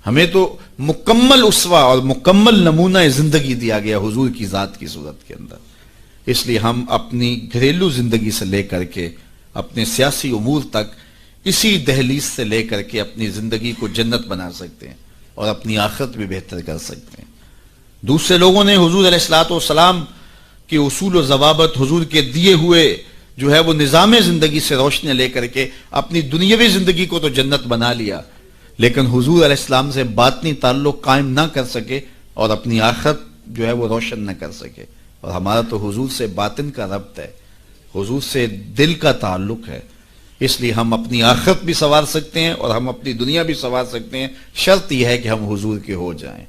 ہمیں تو مکمل اسوہ اور مکمل نمونہ زندگی دیا گیا حضور کی ذات کی صورت کے اندر. اس لیے ہم اپنی گھریلو زندگی سے لے کر کے اپنے سیاسی امور تک اسی دہلیز سے لے کر کے اپنی زندگی کو جنت بنا سکتے ہیں اور اپنی آخرت بھی بہتر کر سکتے ہیں. دوسرے لوگوں نے حضور علیہ السلام کے اصول و ضوابط، حضور کے دیے ہوئے جو ہے وہ نظام زندگی سے روشنی لے کر کے اپنی دنیاوی زندگی کو تو جنت بنا لیا، لیکن حضور علیہ السلام سے باطنی تعلق قائم نہ کر سکے اور اپنی آخرت جو ہے وہ روشن نہ کر سکے. اور ہمارا تو حضور سے باطن کا ربط ہے، حضور سے دل کا تعلق ہے. اس لیے ہم اپنی آخرت بھی سنوار سکتے ہیں اور ہم اپنی دنیا بھی سنوار سکتے ہیں. شرط یہ ہے کہ ہم حضور کے ہو جائیں،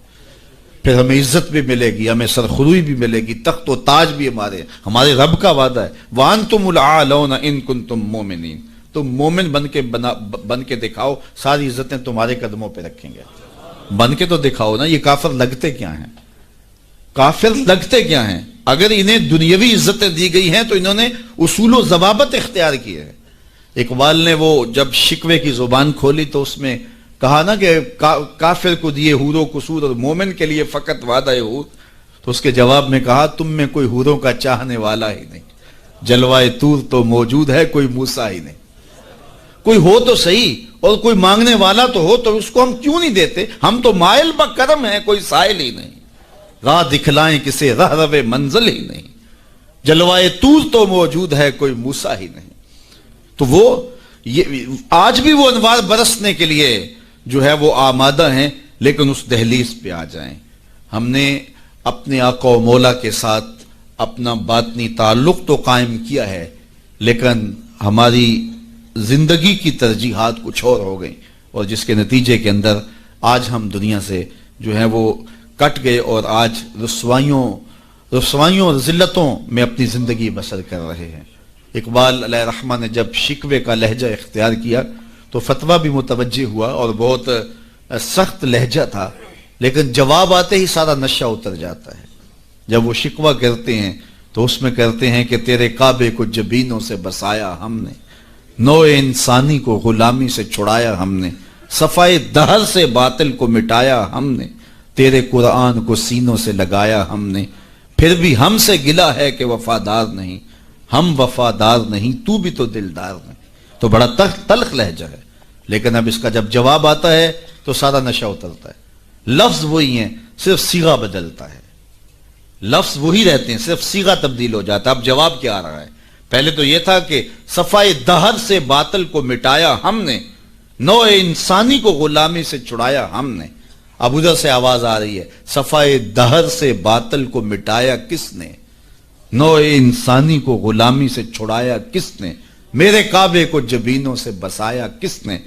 پھر ہمیں عزت بھی ملے گی، ہمیں سرخروئی بھی ملے گی، تخت و تاج بھی ہمارے رب کا وعدہ ہے. وَأَنْتُمُ الْأَعْلَوْنَ إِن كُنتُم مُؤْمِنِينَ. تم مومن بن کے دکھاؤ، ساری عزتیں تمہارے قدموں پہ رکھیں گے. بن کے تو دکھاؤ نا. یہ کافر لگتے کیا ہیں؟ کافر لگتے کیا ہیں؟ اگر انہیں دنیاوی عزتیں دی گئی ہیں تو انہوں نے اصول و ضوابط اختیار کیے ہیں. اقبال نے وہ جب شکوے کی زبان کھولی تو اس میں کہا نا کہ کافر کو دیے حور و قصور اور مومن کے لیے فقط وعدہ حور. تو اس کے جواب میں کہا تم میں کوئی حوروں کا چاہنے والا ہی نہیں، جلوائے طور تو موجود ہے کوئی موسیٰ ہی نہیں. کوئی ہو تو صحیح اور کوئی مانگنے والا تو ہو، تو اس کو ہم کیوں نہیں دیتے؟ ہم تو مائل بکرم ہیں، کوئی سائل ہی نہیں. راہ دکھلائیں کسے راہ روے منزل ہی نہیں، جلوائے طور تو موجود ہے کوئی موسیٰ ہی نہیں. تو وہ آج بھی وہ انوار برسنے کے لیے جو ہے وہ آمادہ ہیں، لیکن اس دہلیز پہ آ جائیں. ہم نے اپنے آقا و مولا کے ساتھ اپنا باطنی تعلق تو قائم کیا ہے، لیکن ہماری زندگی کی ترجیحات کچھ اور ہو گئیں، اور جس کے نتیجے کے اندر آج ہم دنیا سے جو ہے وہ کٹ گئے اور آج رسوائیوں اور ذلتوں میں اپنی زندگی بسر کر رہے ہیں. اقبال علیہ رحمہ نے جب شکوے کا لہجہ اختیار کیا تو فتویٰ بھی متوجہ ہوا اور بہت سخت لہجہ تھا، لیکن جواب آتے ہی سارا نشہ اتر جاتا ہے. جب وہ شکوہ کرتے ہیں تو اس میں کرتے ہیں کہ تیرے کعبے کو جبینوں سے بسایا ہم نے، نوع انسانی کو غلامی سے چھڑایا ہم نے، صفائے دہر سے باطل کو مٹایا ہم نے، تیرے قرآن کو سینوں سے لگایا ہم نے، پھر بھی ہم سے گلہ ہے کہ وفادار نہیں، ہم وفادار نہیں تو بھی تو دلدار نہیں. تو بڑا تلخ لہجہ ہے، لیکن اب اس کا جب جواب آتا ہے تو سارا نشہ اترتا ہے. لفظ وہی ہیں، صرف صیغہ بدلتا ہے. لفظ وہی رہتے ہیں، صرف صیغہ تبدیل ہو جاتا ہے. اب جواب کیا آ رہا ہے؟ پہلے تو یہ تھا کہ صفائے دہر سے باطل کو مٹایا ہم نے، نوع انسانی کو غلامی سے چھڑایا ہم نے. اب ادھر سے آواز آ رہی ہے، صفائے دہر سے باطل کو مٹایا کس نے، نوع انسانی کو غلامی سے چھڑایا کس نے، میرے کعبے کو جبینوں سے بسایا کس نے،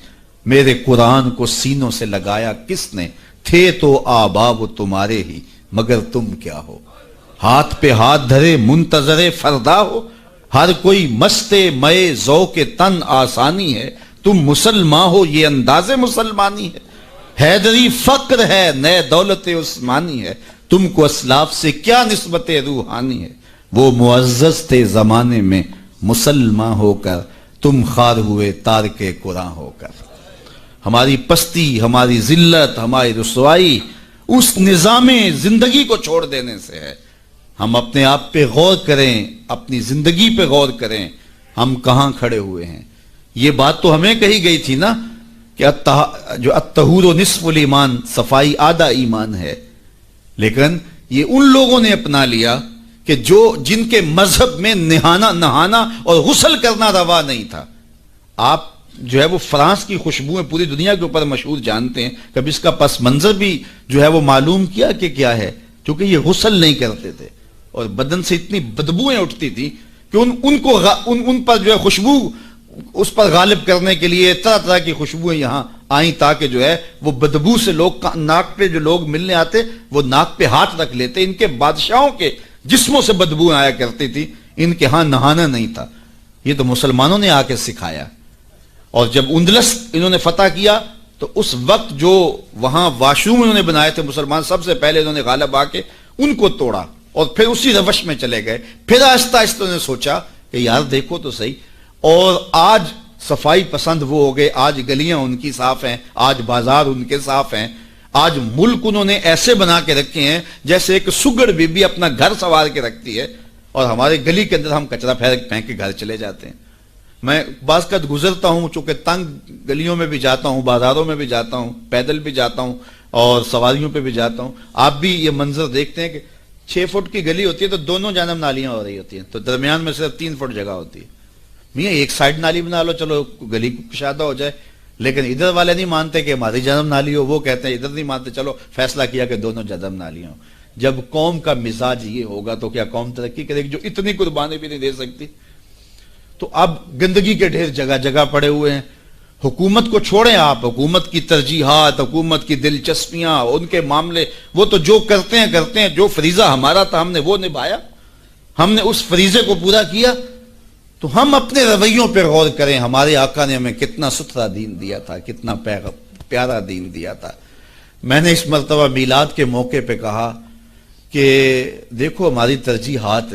میرے قرآن کو سینوں سے لگایا کس نے، تھے تو آبا وہ تمہارے ہی مگر تم کیا ہو، ہاتھ پہ ہاتھ دھرے منتظر فردا ہو، ہر کوئی مستے مئے ذوق تن آسانی ہے، تم مسلمان ہو یہ انداز مسلمانی ہے، حیدری فقر ہے نئے دولت عثمانی ہے، تم کو اسلاف سے کیا نسبت روحانی ہے، وہ معزز تھے زمانے میں مسلمان ہو کر، تم خار ہوئے تارک قرآن ہو کر۔ ہماری پستی، ہماری ذلت، ہماری رسوائی اس نظام زندگی کو چھوڑ دینے سے ہے۔ ہم اپنے آپ پہ غور کریں، اپنی زندگی پہ غور کریں، ہم کہاں کھڑے ہوئے ہیں۔ یہ بات تو ہمیں کہی گئی تھی نا کہ جو الطہور نصف الایمان، صفائی آدھا ایمان ہے، لیکن یہ ان لوگوں نے اپنا لیا کہ جن کے مذہب میں نہانا اور غسل کرنا روا نہیں تھا۔ آپ جو ہے وہ فرانس کی خوشبوئیں پوری دنیا کے اوپر مشہور جانتے ہیں، کبھی اس کا پس منظر بھی جو ہے وہ معلوم کیا کہ کیا ہے، کیونکہ یہ غسل نہیں کرتے تھے اور بدن سے اتنی بدبوئیں اٹھتی تھی کہ ان پر جو ہے خوشبو اس پر غالب کرنے کے لیے طرح طرح کی خوشبوئیں یہاں آئیں تاکہ جو ہے وہ بدبو سے لوگ ناک پہ جو لوگ ملنے آتے وہ ناک پہ ہاتھ رکھ لیتے۔ ان کے بادشاہوں کے جسموں سے بدبو آیا کرتی تھی، ان کے ہاں نہانا نہیں تھا۔ یہ تو مسلمانوں نے آ کے سکھایا، اور جب اندلس انہوں نے فتح کیا تو اس وقت جو وہاں واشروم انہوں نے بنائے تھے مسلمان، سب سے پہلے انہوں نے غالب آ کے ان کو توڑا اور پھر اسی روش میں چلے گئے۔ پھر آہستہ آہستہ انہوں نے سوچا کہ یار دیکھو تو صحیح، اور آج صفائی پسند وہ ہو گئے، آج گلیاں ان کی صاف ہیں، آج بازار ان کے صاف ہیں، آج ملک انہوں نے ایسے بنا کے رکھے ہیں جیسے ایک سگڑ بی بی اپنا گھر سنوار کے رکھتی ہے، اور ہمارے گلی کے اندر ہم کچرا پھینک کے گھر چلے جاتے ہیں۔ میں بعض قد گزرتا ہوں، چونکہ تنگ گلیوں میں بھی جاتا ہوں، بازاروں میں بھی جاتا ہوں، پیدل بھی جاتا ہوں اور سواریوں پہ بھی جاتا ہوں، آپ بھی یہ منظر دیکھتے ہیں کہ 6 فٹ کی گلی ہوتی ہے تو دونوں جانب نالیاں ہو رہی ہوتی ہیں، تو درمیان میں صرف 3 فٹ جگہ ہوتی ہے۔ میاں ایک سائڈ نالی بنا لو، چلو گلی کشادہ ہو جائے، لیکن ادھر والے نہیں مانتے کہ ہماری جانب نالی ہو، وہ کہتے ہیں ادھر نہیں مانتے، چلو فیصلہ کیا کہ دونوں جانب نالیاں ہوں۔ جب قوم کا مزاج یہ ہوگا تو کیا قوم ترقی کرے گی جو اتنی قربانی بھی نہیں دے سکتی؟ تو اب گندگی کے ڈھیر جگہ جگہ پڑے ہوئے ہیں۔ حکومت کو چھوڑیں آپ، حکومت کی ترجیحات، حکومت کی دلچسپیاں، ان کے معاملے، وہ تو جو کرتے ہیں، جو فریضہ ہمارا تھا ہم نے وہ نبھایا، ہم نے اس فریضے کو پورا کیا۔ تو ہم اپنے رویوں پہ غور کریں، ہمارے آقا نے ہمیں کتنا ستھرا دین دیا تھا، کتنا پیارا دین دیا تھا۔ میں نے اس مرتبہ میلاد کے موقع پہ کہا کہ دیکھو ہماری ترجیحات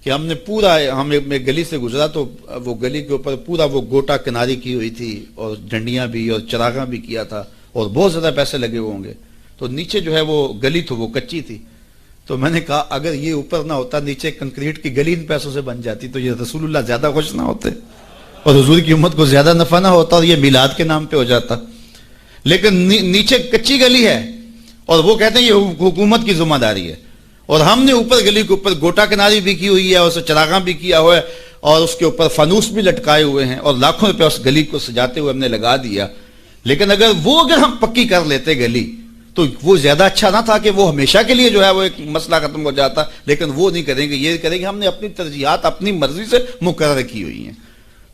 کہ ہم نے پورا، میں گلی سے گزرا تو وہ گلی کے اوپر پورا وہ گوٹا کناری کی ہوئی تھی اور ڈنڈیاں بھی اور چراغاں بھی کیا تھا اور بہت زیادہ پیسے لگے ہوئے ہوں گے، تو نیچے جو ہے وہ گلی تو وہ کچی تھی، تو میں نے کہا اگر یہ اوپر نہ ہوتا، نیچے کنکریٹ کی گلی ان پیسوں سے بن جاتی تو یہ رسول اللہ زیادہ خوش نہ ہوتے اور حضور کی امت کو زیادہ نفع نہ ہوتا اور یہ میلاد کے نام پہ ہو جاتا، لیکن نیچے کچی گلی ہے اور وہ کہتے ہیں یہ حکومت کی ذمہ داری ہے، اور ہم نے اوپر گلی کے اوپر گوٹا کناری بھی کی ہوئی ہے اور اسے چراغاں بھی کیا ہوا ہے اور اس کے اوپر فانوس بھی لٹکائے ہوئے ہیں اور لاکھوں روپے اس گلی کو سجاتے ہوئے ہم نے لگا دیا، لیکن اگر ہم پکی کر لیتے گلی تو وہ زیادہ اچھا نہ تھا کہ وہ ہمیشہ کے لیے جو ہے وہ ایک مسئلہ ختم ہو جاتا، لیکن وہ نہیں کریں گے، یہ کریں گے ہم نے اپنی ترجیحات اپنی مرضی سے مقرر کی ہوئی ہیں۔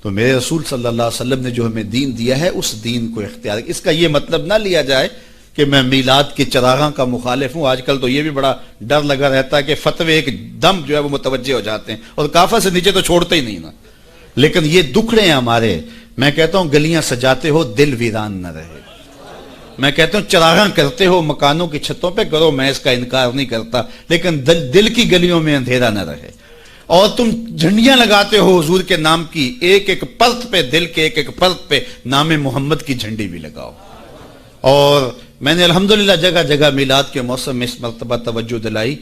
تو میرے رسول صلی اللہ علیہ وسلم نے جو ہمیں دین دیا ہے اس دین کو اختیار، اس کا یہ مطلب نہ لیا جائے کہ میں میلاد کے چراغاں کا مخالف ہوں۔ آج کل تو یہ بھی بڑا ڈر لگا رہتا ہے کہ فتوے ایک دم جو ہے وہ متوجہ ہو جاتے ہیں اور کافر سے نیچے تو چھوڑتے ہی نہیں نا، لیکن یہ دکھڑے ہیں ہمارے۔ میں کہتا ہوں گلیاں سجاتے ہو دل ویران نہ رہے، میں کہتا ہوں چراغاں کرتے ہو مکانوں کی چھتوں پہ کرو، میں اس کا انکار نہیں کرتا، لیکن دل کی گلیوں میں اندھیرا نہ رہے۔ اور تم جھنڈیاں لگاتے ہو حضور کے نام کی، ایک ایک پرت پہ، دل کے ایک ایک پرت پہ نام محمد کی جھنڈی بھی لگاؤ۔ اور میں نے الحمدللہ جگہ جگہ میلاد کے موسم میں اس مرتبہ توجہ دلائی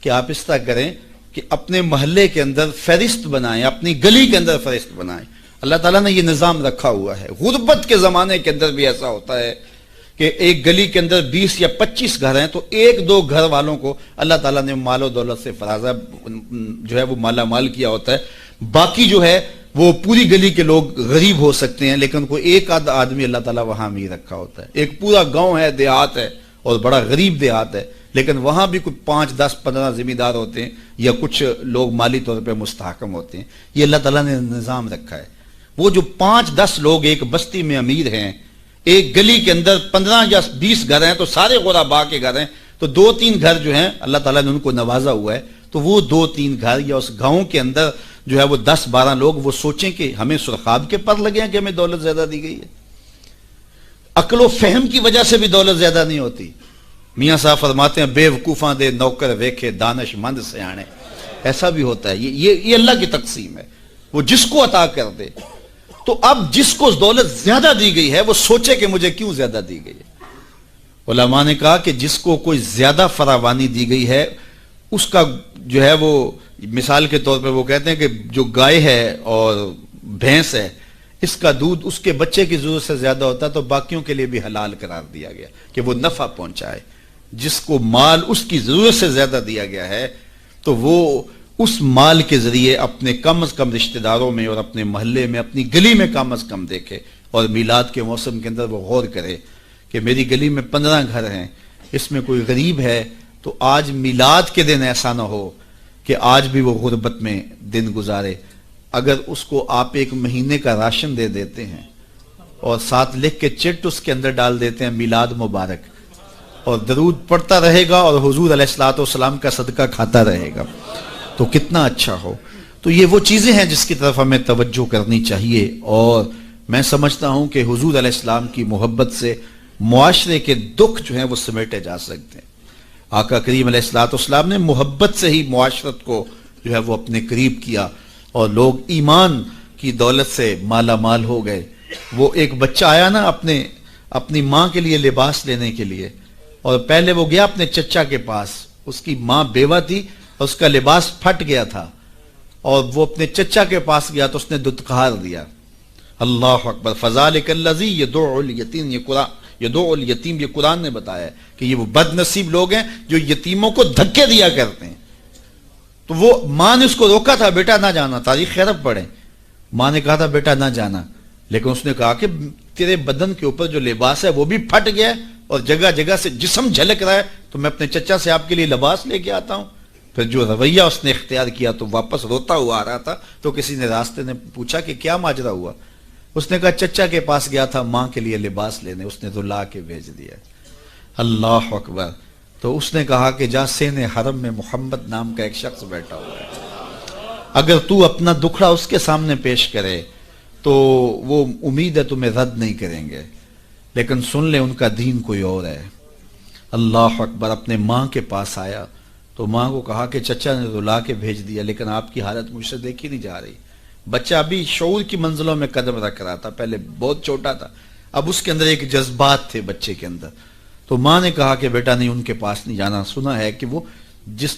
کہ آپ اس طرح کریں کہ اپنے محلے کے اندر فہرست بنائیں، اپنی گلی کے اندر فہرست بنائیں۔ اللہ تعالیٰ نے یہ نظام رکھا ہوا ہے۔ غربت کے زمانے کے اندر بھی ایسا ہوتا ہے کہ ایک گلی کے اندر 20 یا 25 گھر ہیں تو 1-2 گھر والوں کو اللہ تعالیٰ نے مال و دولت سے فرازہ جو ہے وہ مالا مال کیا ہوتا ہے، باقی جو ہے وہ پوری گلی کے لوگ غریب ہو سکتے ہیں، لیکن کوئی ایک آدھ آدمی اللہ تعالیٰ وہاں بھی رکھا ہوتا ہے۔ ایک پورا گاؤں ہے، دیہات ہے، اور بڑا غریب دیہات ہے، لیکن وہاں بھی کوئی 5 10 15 ذمہ دار ہوتے ہیں یا کچھ لوگ مالی طور پہ مستحکم ہوتے ہیں. یہ اللہ تعالیٰ نے نظام رکھا ہے. وہ جو 5 10 لوگ ایک بستی میں امیر ہیں، ایک گلی کے اندر 15 یا 20 گھر ہیں تو سارے غربا کے گھر ہیں، تو 2-3 گھر جو ہیں اللہ تعالیٰ نے ان کو نوازا ہوا ہے، تو وہ 2-3 گھر یا اس گاؤں کے اندر جو ہے وہ 10-12 لوگ وہ سوچیں کہ ہمیں سرخاب کے پر لگے ہیں کہ ہمیں دولت زیادہ دی گئی ہے. عقل و فہم کی وجہ سے بھی دولت زیادہ نہیں ہوتی. میاں صاحب فرماتے ہیں بے وقوفاں دے نوکر ویکھے دانش مند سیانے. ایسا بھی ہوتا ہے، یہ اللہ کی تقسیم ہے، وہ جس کو عطا کر دے. تو اب جس کو دولت زیادہ دی گئی ہے وہ سوچے کہ مجھے کیوں زیادہ دی گئی ہے. علماء نے کہا کہ جس کو کوئی زیادہ فراوانی دی گئی ہے اس کا جو ہے وہ مثال کے طور پہ وہ کہتے ہیں کہ جو گائے ہے اور بھینس ہے اس کا دودھ اس کے بچے کی ضرورت سے زیادہ ہوتا ہے تو باقیوں کے لیے بھی حلال قرار دیا گیا کہ وہ نفع پہنچائے. جس کو مال اس کی ضرورت سے زیادہ دیا گیا ہے تو وہ اس مال کے ذریعے اپنے کم از کم رشتہ داروں میں اور اپنے محلے میں اپنی گلی میں کم از کم دیکھے. اور میلاد کے موسم کے اندر وہ غور کرے کہ میری گلی میں 15 گھر ہیں، اس میں کوئی غریب ہے تو آج میلاد کے دن ایسا نہ ہو کہ آج بھی وہ غربت میں دن گزارے. اگر اس کو آپ 1 مہینے کا راشن دے دیتے ہیں اور ساتھ لکھ کے چٹ اس کے اندر ڈال دیتے ہیں میلاد مبارک، اور درود پڑھتا رہے گا اور حضور علیہ الصلوۃ والسلام کا صدقہ کھاتا رہے گا تو کتنا اچھا ہو. تو یہ وہ چیزیں ہیں جس کی طرف ہمیں توجہ کرنی چاہیے. اور میں سمجھتا ہوں کہ حضور علیہ السلام کی محبت سے معاشرے کے دکھ جو ہیں وہ سمیٹے جا سکتے ہیں. آقا کریم علیہ الصلوۃ والسلام نے محبت سے ہی معاشرت کو جو ہے وہ اپنے قریب کیا اور لوگ ایمان کی دولت سے مالا مال ہو گئے. وہ ایک بچہ آیا نا اپنی ماں کے لیے لباس لینے کے لیے، اور پہلے وہ گیا اپنے چچا کے پاس، اس کی ماں بیوہ تھی اور اس کا لباس پھٹ گیا تھا، اور وہ اپنے چچا کے پاس گیا تو اس نے دتکار دیا. اللہ اکبر. فذالک الذی یدعو الیتیم، یدعو الیتیم، یہ قرآن نے بتایا ہے کہ یہ وہ بد نصیب لوگ ہیں جو یتیموں کو دھکے دیا کرتے ہیں. تو وہ ماں نے اس کو روکا تھا بیٹا نہ جانا، تاریخ خیرب پڑھیں. ماں نے کہا تھا بیٹا نہ جانا، لیکن اس نے کہا کہ تیرے بدن کے اوپر جو لباس ہے وہ بھی پھٹ گیا اور جگہ جگہ سے جسم جھلک رہا ہے تو میں اپنے چچا سے آپ کے لیے لباس لے کے آتا ہوں. پھر جو رویہ اس نے اختیار کیا تو واپس روتا ہوا آ رہا تھا تو کسی نے راستے نے پوچھا کہ کیا ماجرا ہوا. اس نے کہا چچا کے پاس گیا تھا ماں کے لیے لباس لینے، اس نے تو لا کے بھیج دیا. اللہ اکبر. تو اس نے کہا کہ جا سین حرم میں محمد نام کا ایک شخص بیٹھا ہوا ہے، اگر تو اپنا دکھڑا اس کے سامنے پیش کرے تو وہ امید ہے تمہیں رد نہیں کریں گے، لیکن سن لے ان کا دین کوئی اور ہے. اللہ اکبر. اپنے ماں کے پاس آیا تو ماں کو کہا کہ چچا نے تو لا کے بھیج دیا لیکن آپ کی حالت مجھ سے دیکھی نہیں جا رہی. بچہ ابھی شعور کی منزلوں میں قدم رکھ رہا تھا، پہلے بہت چھوٹا تھا، اب اس کے اندر ایک جذبات تھے بچے کے اندر. تو ماں نے کہا کہ بیٹا نہیں ان کے پاس نہیں جانا، سنا ہے کہ وہ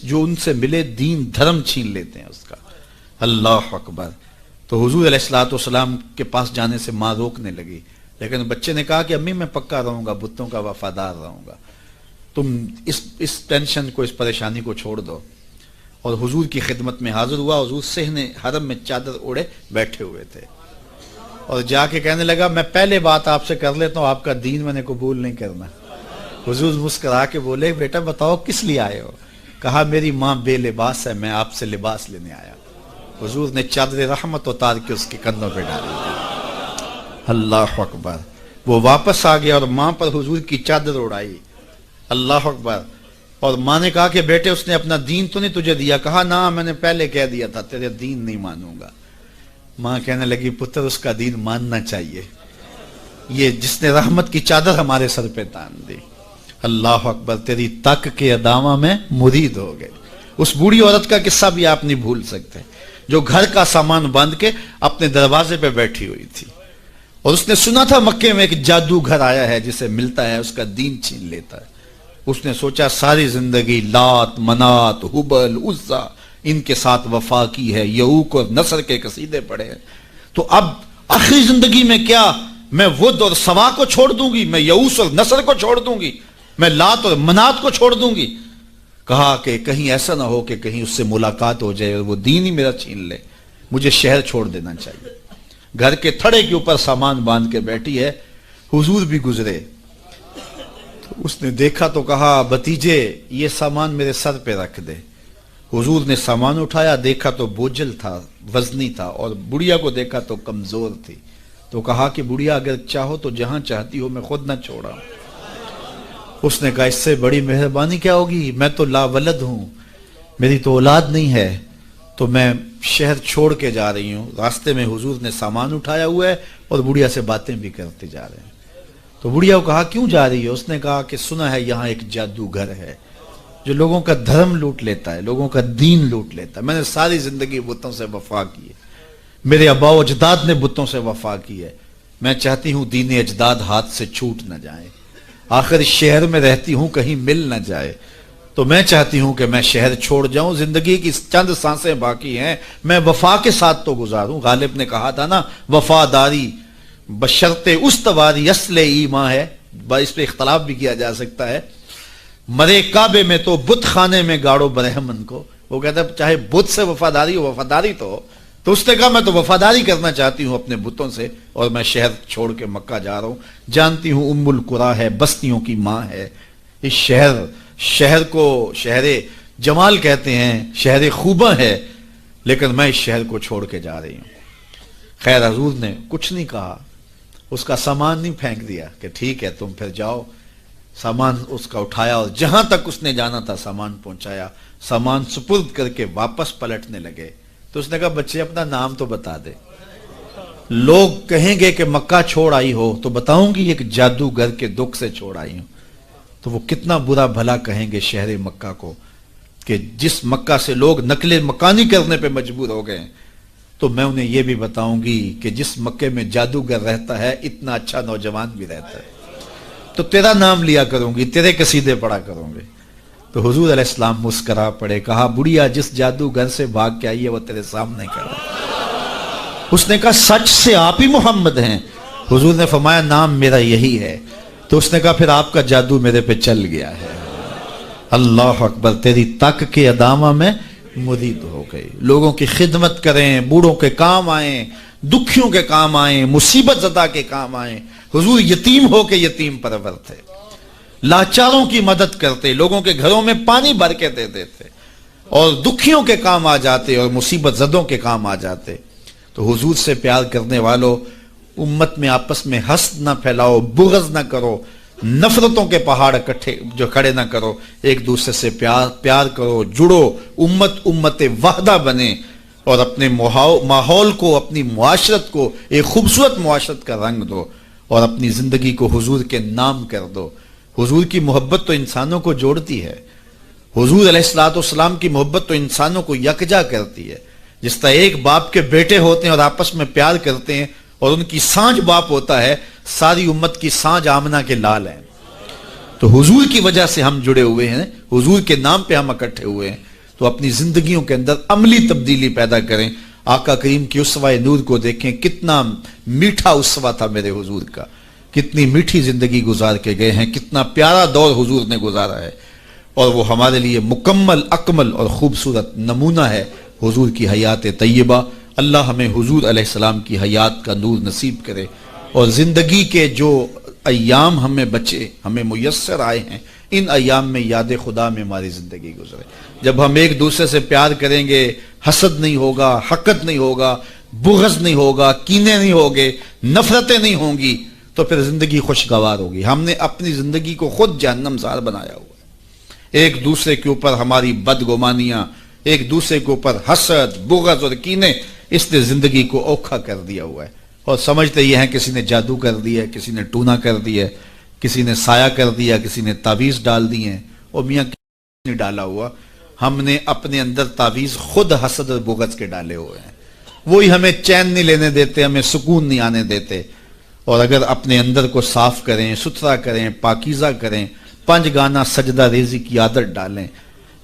جو ان سے ملے دین دھرم چھین لیتے ہیں اس کا. اللہ اکبر. تو حضور علیہ الصلوۃ والسلام کے پاس جانے سے ماں روکنے لگی، لیکن بچے نے کہا کہ امی میں پکا رہوں گا، بتوں کا وفادار رہوں گا، تم اس ٹینشن کو، اس پریشانی کو چھوڑ دو. اور حضور کی خدمت میں حاضر ہوا. حضور صحن حرم میں چادر اوڑے بیٹھے ہوئے تھے اور جا کے کہنے لگا میں پہلے بات آپ سے کر لیتا ہوں، آپ کا دین میں نے قبول نہیں کرنا. حضور مسکرا کے بولے بیٹا بتاؤ کس لیے آئے ہو؟ کہا میری ماں بے لباس ہے، میں آپ سے لباس لینے آیا. حضور نے چادر رحمت اتار کے اس کے کندھوں پہ ڈالی. اللہ اکبر. وہ واپس آ گیا اور ماں پر حضور کی چادر اڑائی. اللہ اکبر. اور ماں نے کہا کہ بیٹے اس نے اپنا دین تو نہیں تجھے دیا؟ کہا نہ میں نے پہلے کہہ دیا تھا تیرے دین نہیں مانوں گا. ماں کہنے لگی پتر اس کا دین ماننا چاہیے، یہ جس نے رحمت کی چادر ہمارے سر پہ تان دی. اللہ اکبر. تیری تک کے ادامہ میں مرید ہو گئے. اس بوڑھی عورت کا قصہ بھی آپ نہیں بھول سکتے جو گھر کا سامان باندھ کے اپنے دروازے پہ بیٹھی ہوئی تھی اور اس نے سنا تھا مکے میں ایک جادوگر آیا ہے جسے ملتا ہے اس کا دین چھین لیتا ہے. اس نے سوچا ساری زندگی لات منات حبل عزا ان کے ساتھ وفا کی ہے، یعوق اور نصر کے قصیدے پڑھے ہیں، تو اب آخری زندگی میں کیا میں ود اور سوا کو چھوڑ دوں گی، میں یعوس اور نصر کو چھوڑ دوں گی، میں لات اور منات کو چھوڑ دوں گی. کہا کہ کہیں ایسا نہ ہو کہ کہیں اس سے ملاقات ہو جائے اور وہ دین ہی میرا چھین لے، مجھے شہر چھوڑ دینا چاہیے. گھر کے تھڑے کے اوپر سامان باندھ کے بیٹھی ہے. حضور بھی گزرے اس نے دیکھا تو کہا بھتیجے یہ سامان میرے سر پہ رکھ دے. حضور نے سامان اٹھایا, دیکھا تو بوجھل تھا, وزنی تھا, اور بڑھیا کو دیکھا تو کمزور تھی. تو کہا کہ بڑھیا اگر چاہو تو جہاں چاہتی ہو میں خود نہ چھوڑا. اس نے کہا اس سے بڑی مہربانی کیا ہوگی, میں تو لاولد ہوں, میری تو اولاد نہیں ہے, تو میں شہر چھوڑ کے جا رہی ہوں. راستے میں حضور نے سامان اٹھایا ہوا ہے اور بڑھیا سے باتیں بھی کرتے جا رہے ہیں. تو بڑھیا کو کہا کیوں جا رہی ہے؟ اس نے کہا کہ سنا ہے یہاں ایک جادوگر ہے جو لوگوں کا دھرم لوٹ لیتا ہے, لوگوں کا دین لوٹ لیتا ہے. میں نے ساری زندگی بتوں سے وفا کی ہے, میرے آبا و اجداد نے بتوں سے وفا کی ہے, میں چاہتی ہوں دین اجداد ہاتھ سے چھوٹ نہ جائے. آخر اس شہر میں رہتی ہوں کہیں مل نہ جائے, تو میں چاہتی ہوں کہ میں شہر چھوڑ جاؤں, زندگی کی چند سانسیں باقی ہیں, میں وفا کے ساتھ تو گزاروں. غالب نے کہا تھا نا وفاداری بشرط استواری اصل ایمان ہے, اس پہ اختلاف بھی کیا جا سکتا ہے. مرے کعبے میں تو بت خانے میں گاڑو برہمن کو, وہ کہتا ہے چاہے بت سے وفاداری ہو, وفاداری تو ہو. تو اس نے کہا میں تو وفاداری کرنا چاہتی ہوں اپنے بتوں سے, اور میں شہر چھوڑ کے مکہ جا رہا ہوں. جانتی ہوں ام القریٰ ہے, بستیوں کی ماں ہے. اس شہر کو شہر جمال کہتے ہیں, شہر خوباں ہے, لیکن میں اس شہر کو چھوڑ کے جا رہی ہوں. خیر حضور نے کچھ نہیں کہا, اس کا سامان نہیں پھینک دیا کہ ٹھیک ہے تم پھر جاؤ. سامان اس کا اٹھایا اور جہاں تک اس نے جانا تھا سامان پہنچایا. سامان سپرد کر کے واپس پلٹنے لگے. تو اس نے کہا بچے اپنا نام تو بتا دے, لوگ کہیں گے کہ مکہ چھوڑ آئی ہو تو بتاؤں گی ایک جادوگر کے دکھ سے چھوڑ آئی ہوں. تو وہ کتنا برا بھلا کہیں گے شہر مکہ کو کہ جس مکہ سے لوگ نقل مکانی کرنے پہ مجبور ہو گئے. تو میں انہیں یہ بھی بتاؤں گی کہ جس مکے میں جادوگر رہتا ہے اتنا اچھا نوجوان بھی رہتا ہے, تو تیرا نام لیا کروں گی, تیرے قصیدے پڑھا کروں گے. تو حضور علیہ السلام مسکرا پڑے, کہا بڑھیا جس جادوگر سے بھاگ کے آئی ہے وہ تیرے سامنے کھڑا ہے. اس نے کہا سچ سے آپ ہی محمد ہیں؟ حضور نے فرمایا نام میرا یہی ہے. تو اس نے کہا پھر آپ کا جادو میرے پہ چل گیا ہے. اللہ اکبر, تیری تک کے ادامہ میں مرید ہو گئی. لوگوں کی خدمت کریں, بوڑھوں کے کام آئیں, دکھیوں کے کام آئیں, مصیبت زدہ کے کام آئیں. حضور یتیم ہو کے یتیم پرور تھے, لاچاروں کی مدد کرتے, لوگوں کے گھروں میں پانی بھر کے دے دیتے, اور دکھیوں کے کام آ جاتے اور مصیبت زدوں کے کام آ جاتے. تو حضور سے پیار کرنے والوں, امت میں آپس میں حسد نہ پھیلاؤ, بغض نہ کرو, نفرتوں کے پہاڑ اکٹھے جو کھڑے نہ کرو, ایک دوسرے سے پیار کرو, جڑو, امت وحدہ بنے, اور اپنے ماحول کو, اپنی معاشرت کو ایک خوبصورت معاشرت کا رنگ دو, اور اپنی زندگی کو حضور کے نام کر دو. حضور کی محبت تو انسانوں کو جوڑتی ہے, حضور علیہ السلام کی محبت تو انسانوں کو یکجا کرتی ہے. جس طرح ایک باپ کے بیٹے ہوتے ہیں اور آپس میں پیار کرتے ہیں, اور ان کی سانج باپ ہوتا ہے, ساری امت کی سانج آمنہ کے لال ہیں. تو حضور کی وجہ سے ہم جڑے ہوئے ہیں, حضور کے نام پہ ہم اکٹھے ہوئے ہیں. تو اپنی زندگیوں کے اندر عملی تبدیلی پیدا کریں. آقا کریم کی اسوہ نور کو دیکھیں, کتنا میٹھا اسوہ تھا میرے حضور کا, کتنی میٹھی زندگی گزار کے گئے ہیں, کتنا پیارا دور حضور نے گزارا ہے, اور وہ ہمارے لیے مکمل, اکمل اور خوبصورت نمونہ ہے حضور کی حیات طیبہ. اللہ ہمیں حضور علیہ السلام کی حیات کا نور نصیب کرے, اور زندگی کے جو ایام ہمیں بچے, ہمیں میسر آئے ہیں, ان ایام میں یاد خدا میں ہماری زندگی گزرے. جب ہم ایک دوسرے سے پیار کریں گے, حسد نہیں ہوگا, حقد نہیں ہوگا, بغض نہیں ہوگا, کینے نہیں ہوگے, نفرتیں نہیں ہوں گی, تو پھر زندگی خوشگوار ہوگی. ہم نے اپنی زندگی کو خود جہنم زار بنایا ہوا ہے. ایک دوسرے کے اوپر ہماری بدگمانیاں, ایک دوسرے کے اوپر حسد, بغض اور کینے, اس نے زندگی کو اوکھا کر دیا ہوا ہے. اور سمجھتے یہ ہیں کسی نے جادو کر دیا, کسی نے ٹونا کر دیا, کسی نے سایہ کر دیا, کسی نے تعویذ ڈال دی ہیں. اور میاں کسی نے ڈالا ہوا, ہم نے اپنے اندر تعویذ خود حسد اور بغض کے ڈالے ہوئے ہیں. وہی ہمیں چین نہیں لینے دیتے, ہمیں سکون نہیں آنے دیتے. اور اگر اپنے اندر کو صاف کریں, ستھرا کریں, پاکیزہ کریں, 5 گانا سجدہ ریزی کی عادت ڈالیں,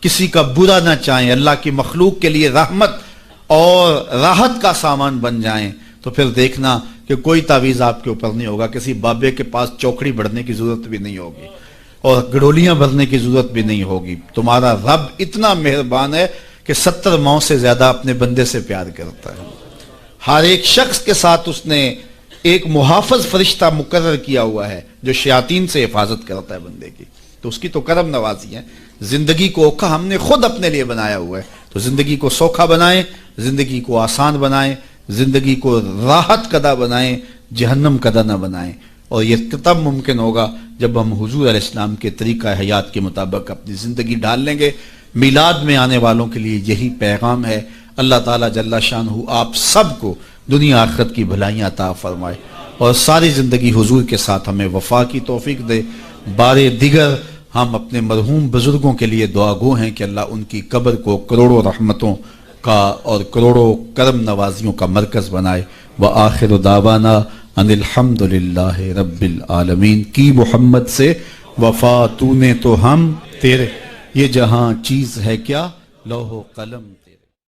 کسی کا برا نہ چاہیں, اللہ کی مخلوق کے لیے رحمت اور راحت کا سامان بن جائیں, تو پھر دیکھنا کہ کوئی تعویذ آپ کے اوپر نہیں ہوگا. کسی بابے کے پاس چوکڑی بڑھنے کی ضرورت بھی نہیں ہوگی, اور گڑولیاں بھرنے کی ضرورت بھی نہیں ہوگی. تمہارا رب اتنا مہربان ہے کہ 70 ماؤں سے زیادہ اپنے بندے سے پیار کرتا ہے. ہر ایک شخص کے ساتھ اس نے ایک محافظ فرشتہ مقرر کیا ہوا ہے جو شیاطین سے حفاظت کرتا ہے بندے کی، تو اس کی تو کرم نوازی ہے۔ زندگی کو اوکھا ہم نے خود اپنے لیے بنایا ہوا ہے، تو زندگی کو سوکھا بنائیں، زندگی کو آسان بنائیں، زندگی کو راحت کدہ بنائیں، جہنم کدہ نہ بنائیں۔ اور یہ تب ممکن ہوگا جب ہم حضور علیہ السلام کے طریقہ حیات کے مطابق اپنی زندگی ڈال لیں گے۔ میلاد میں آنے والوں کے لیے یہی پیغام ہے۔ اللہ تعالیٰ جل شانہ آپ سب کو دنیا آخرت کی بھلائیاں عطا فرمائے اور ساری زندگی حضور کے ساتھ ہمیں وفا کی توفیق دے۔ بارے دیگر ہم اپنے مرحوم بزرگوں کے لیے دعا گو ہیں کہ اللہ ان کی قبر کو کروڑوں رحمتوں کا اور کروڑوں کرم نوازیوں کا مرکز بنائے۔ وآخر دعوانا ان الحمد للہ رب العالمین۔ کی محمد سے وفا تو نے تو ہم تیرے، یہ جہاں چیز ہے کیا لوح و قلم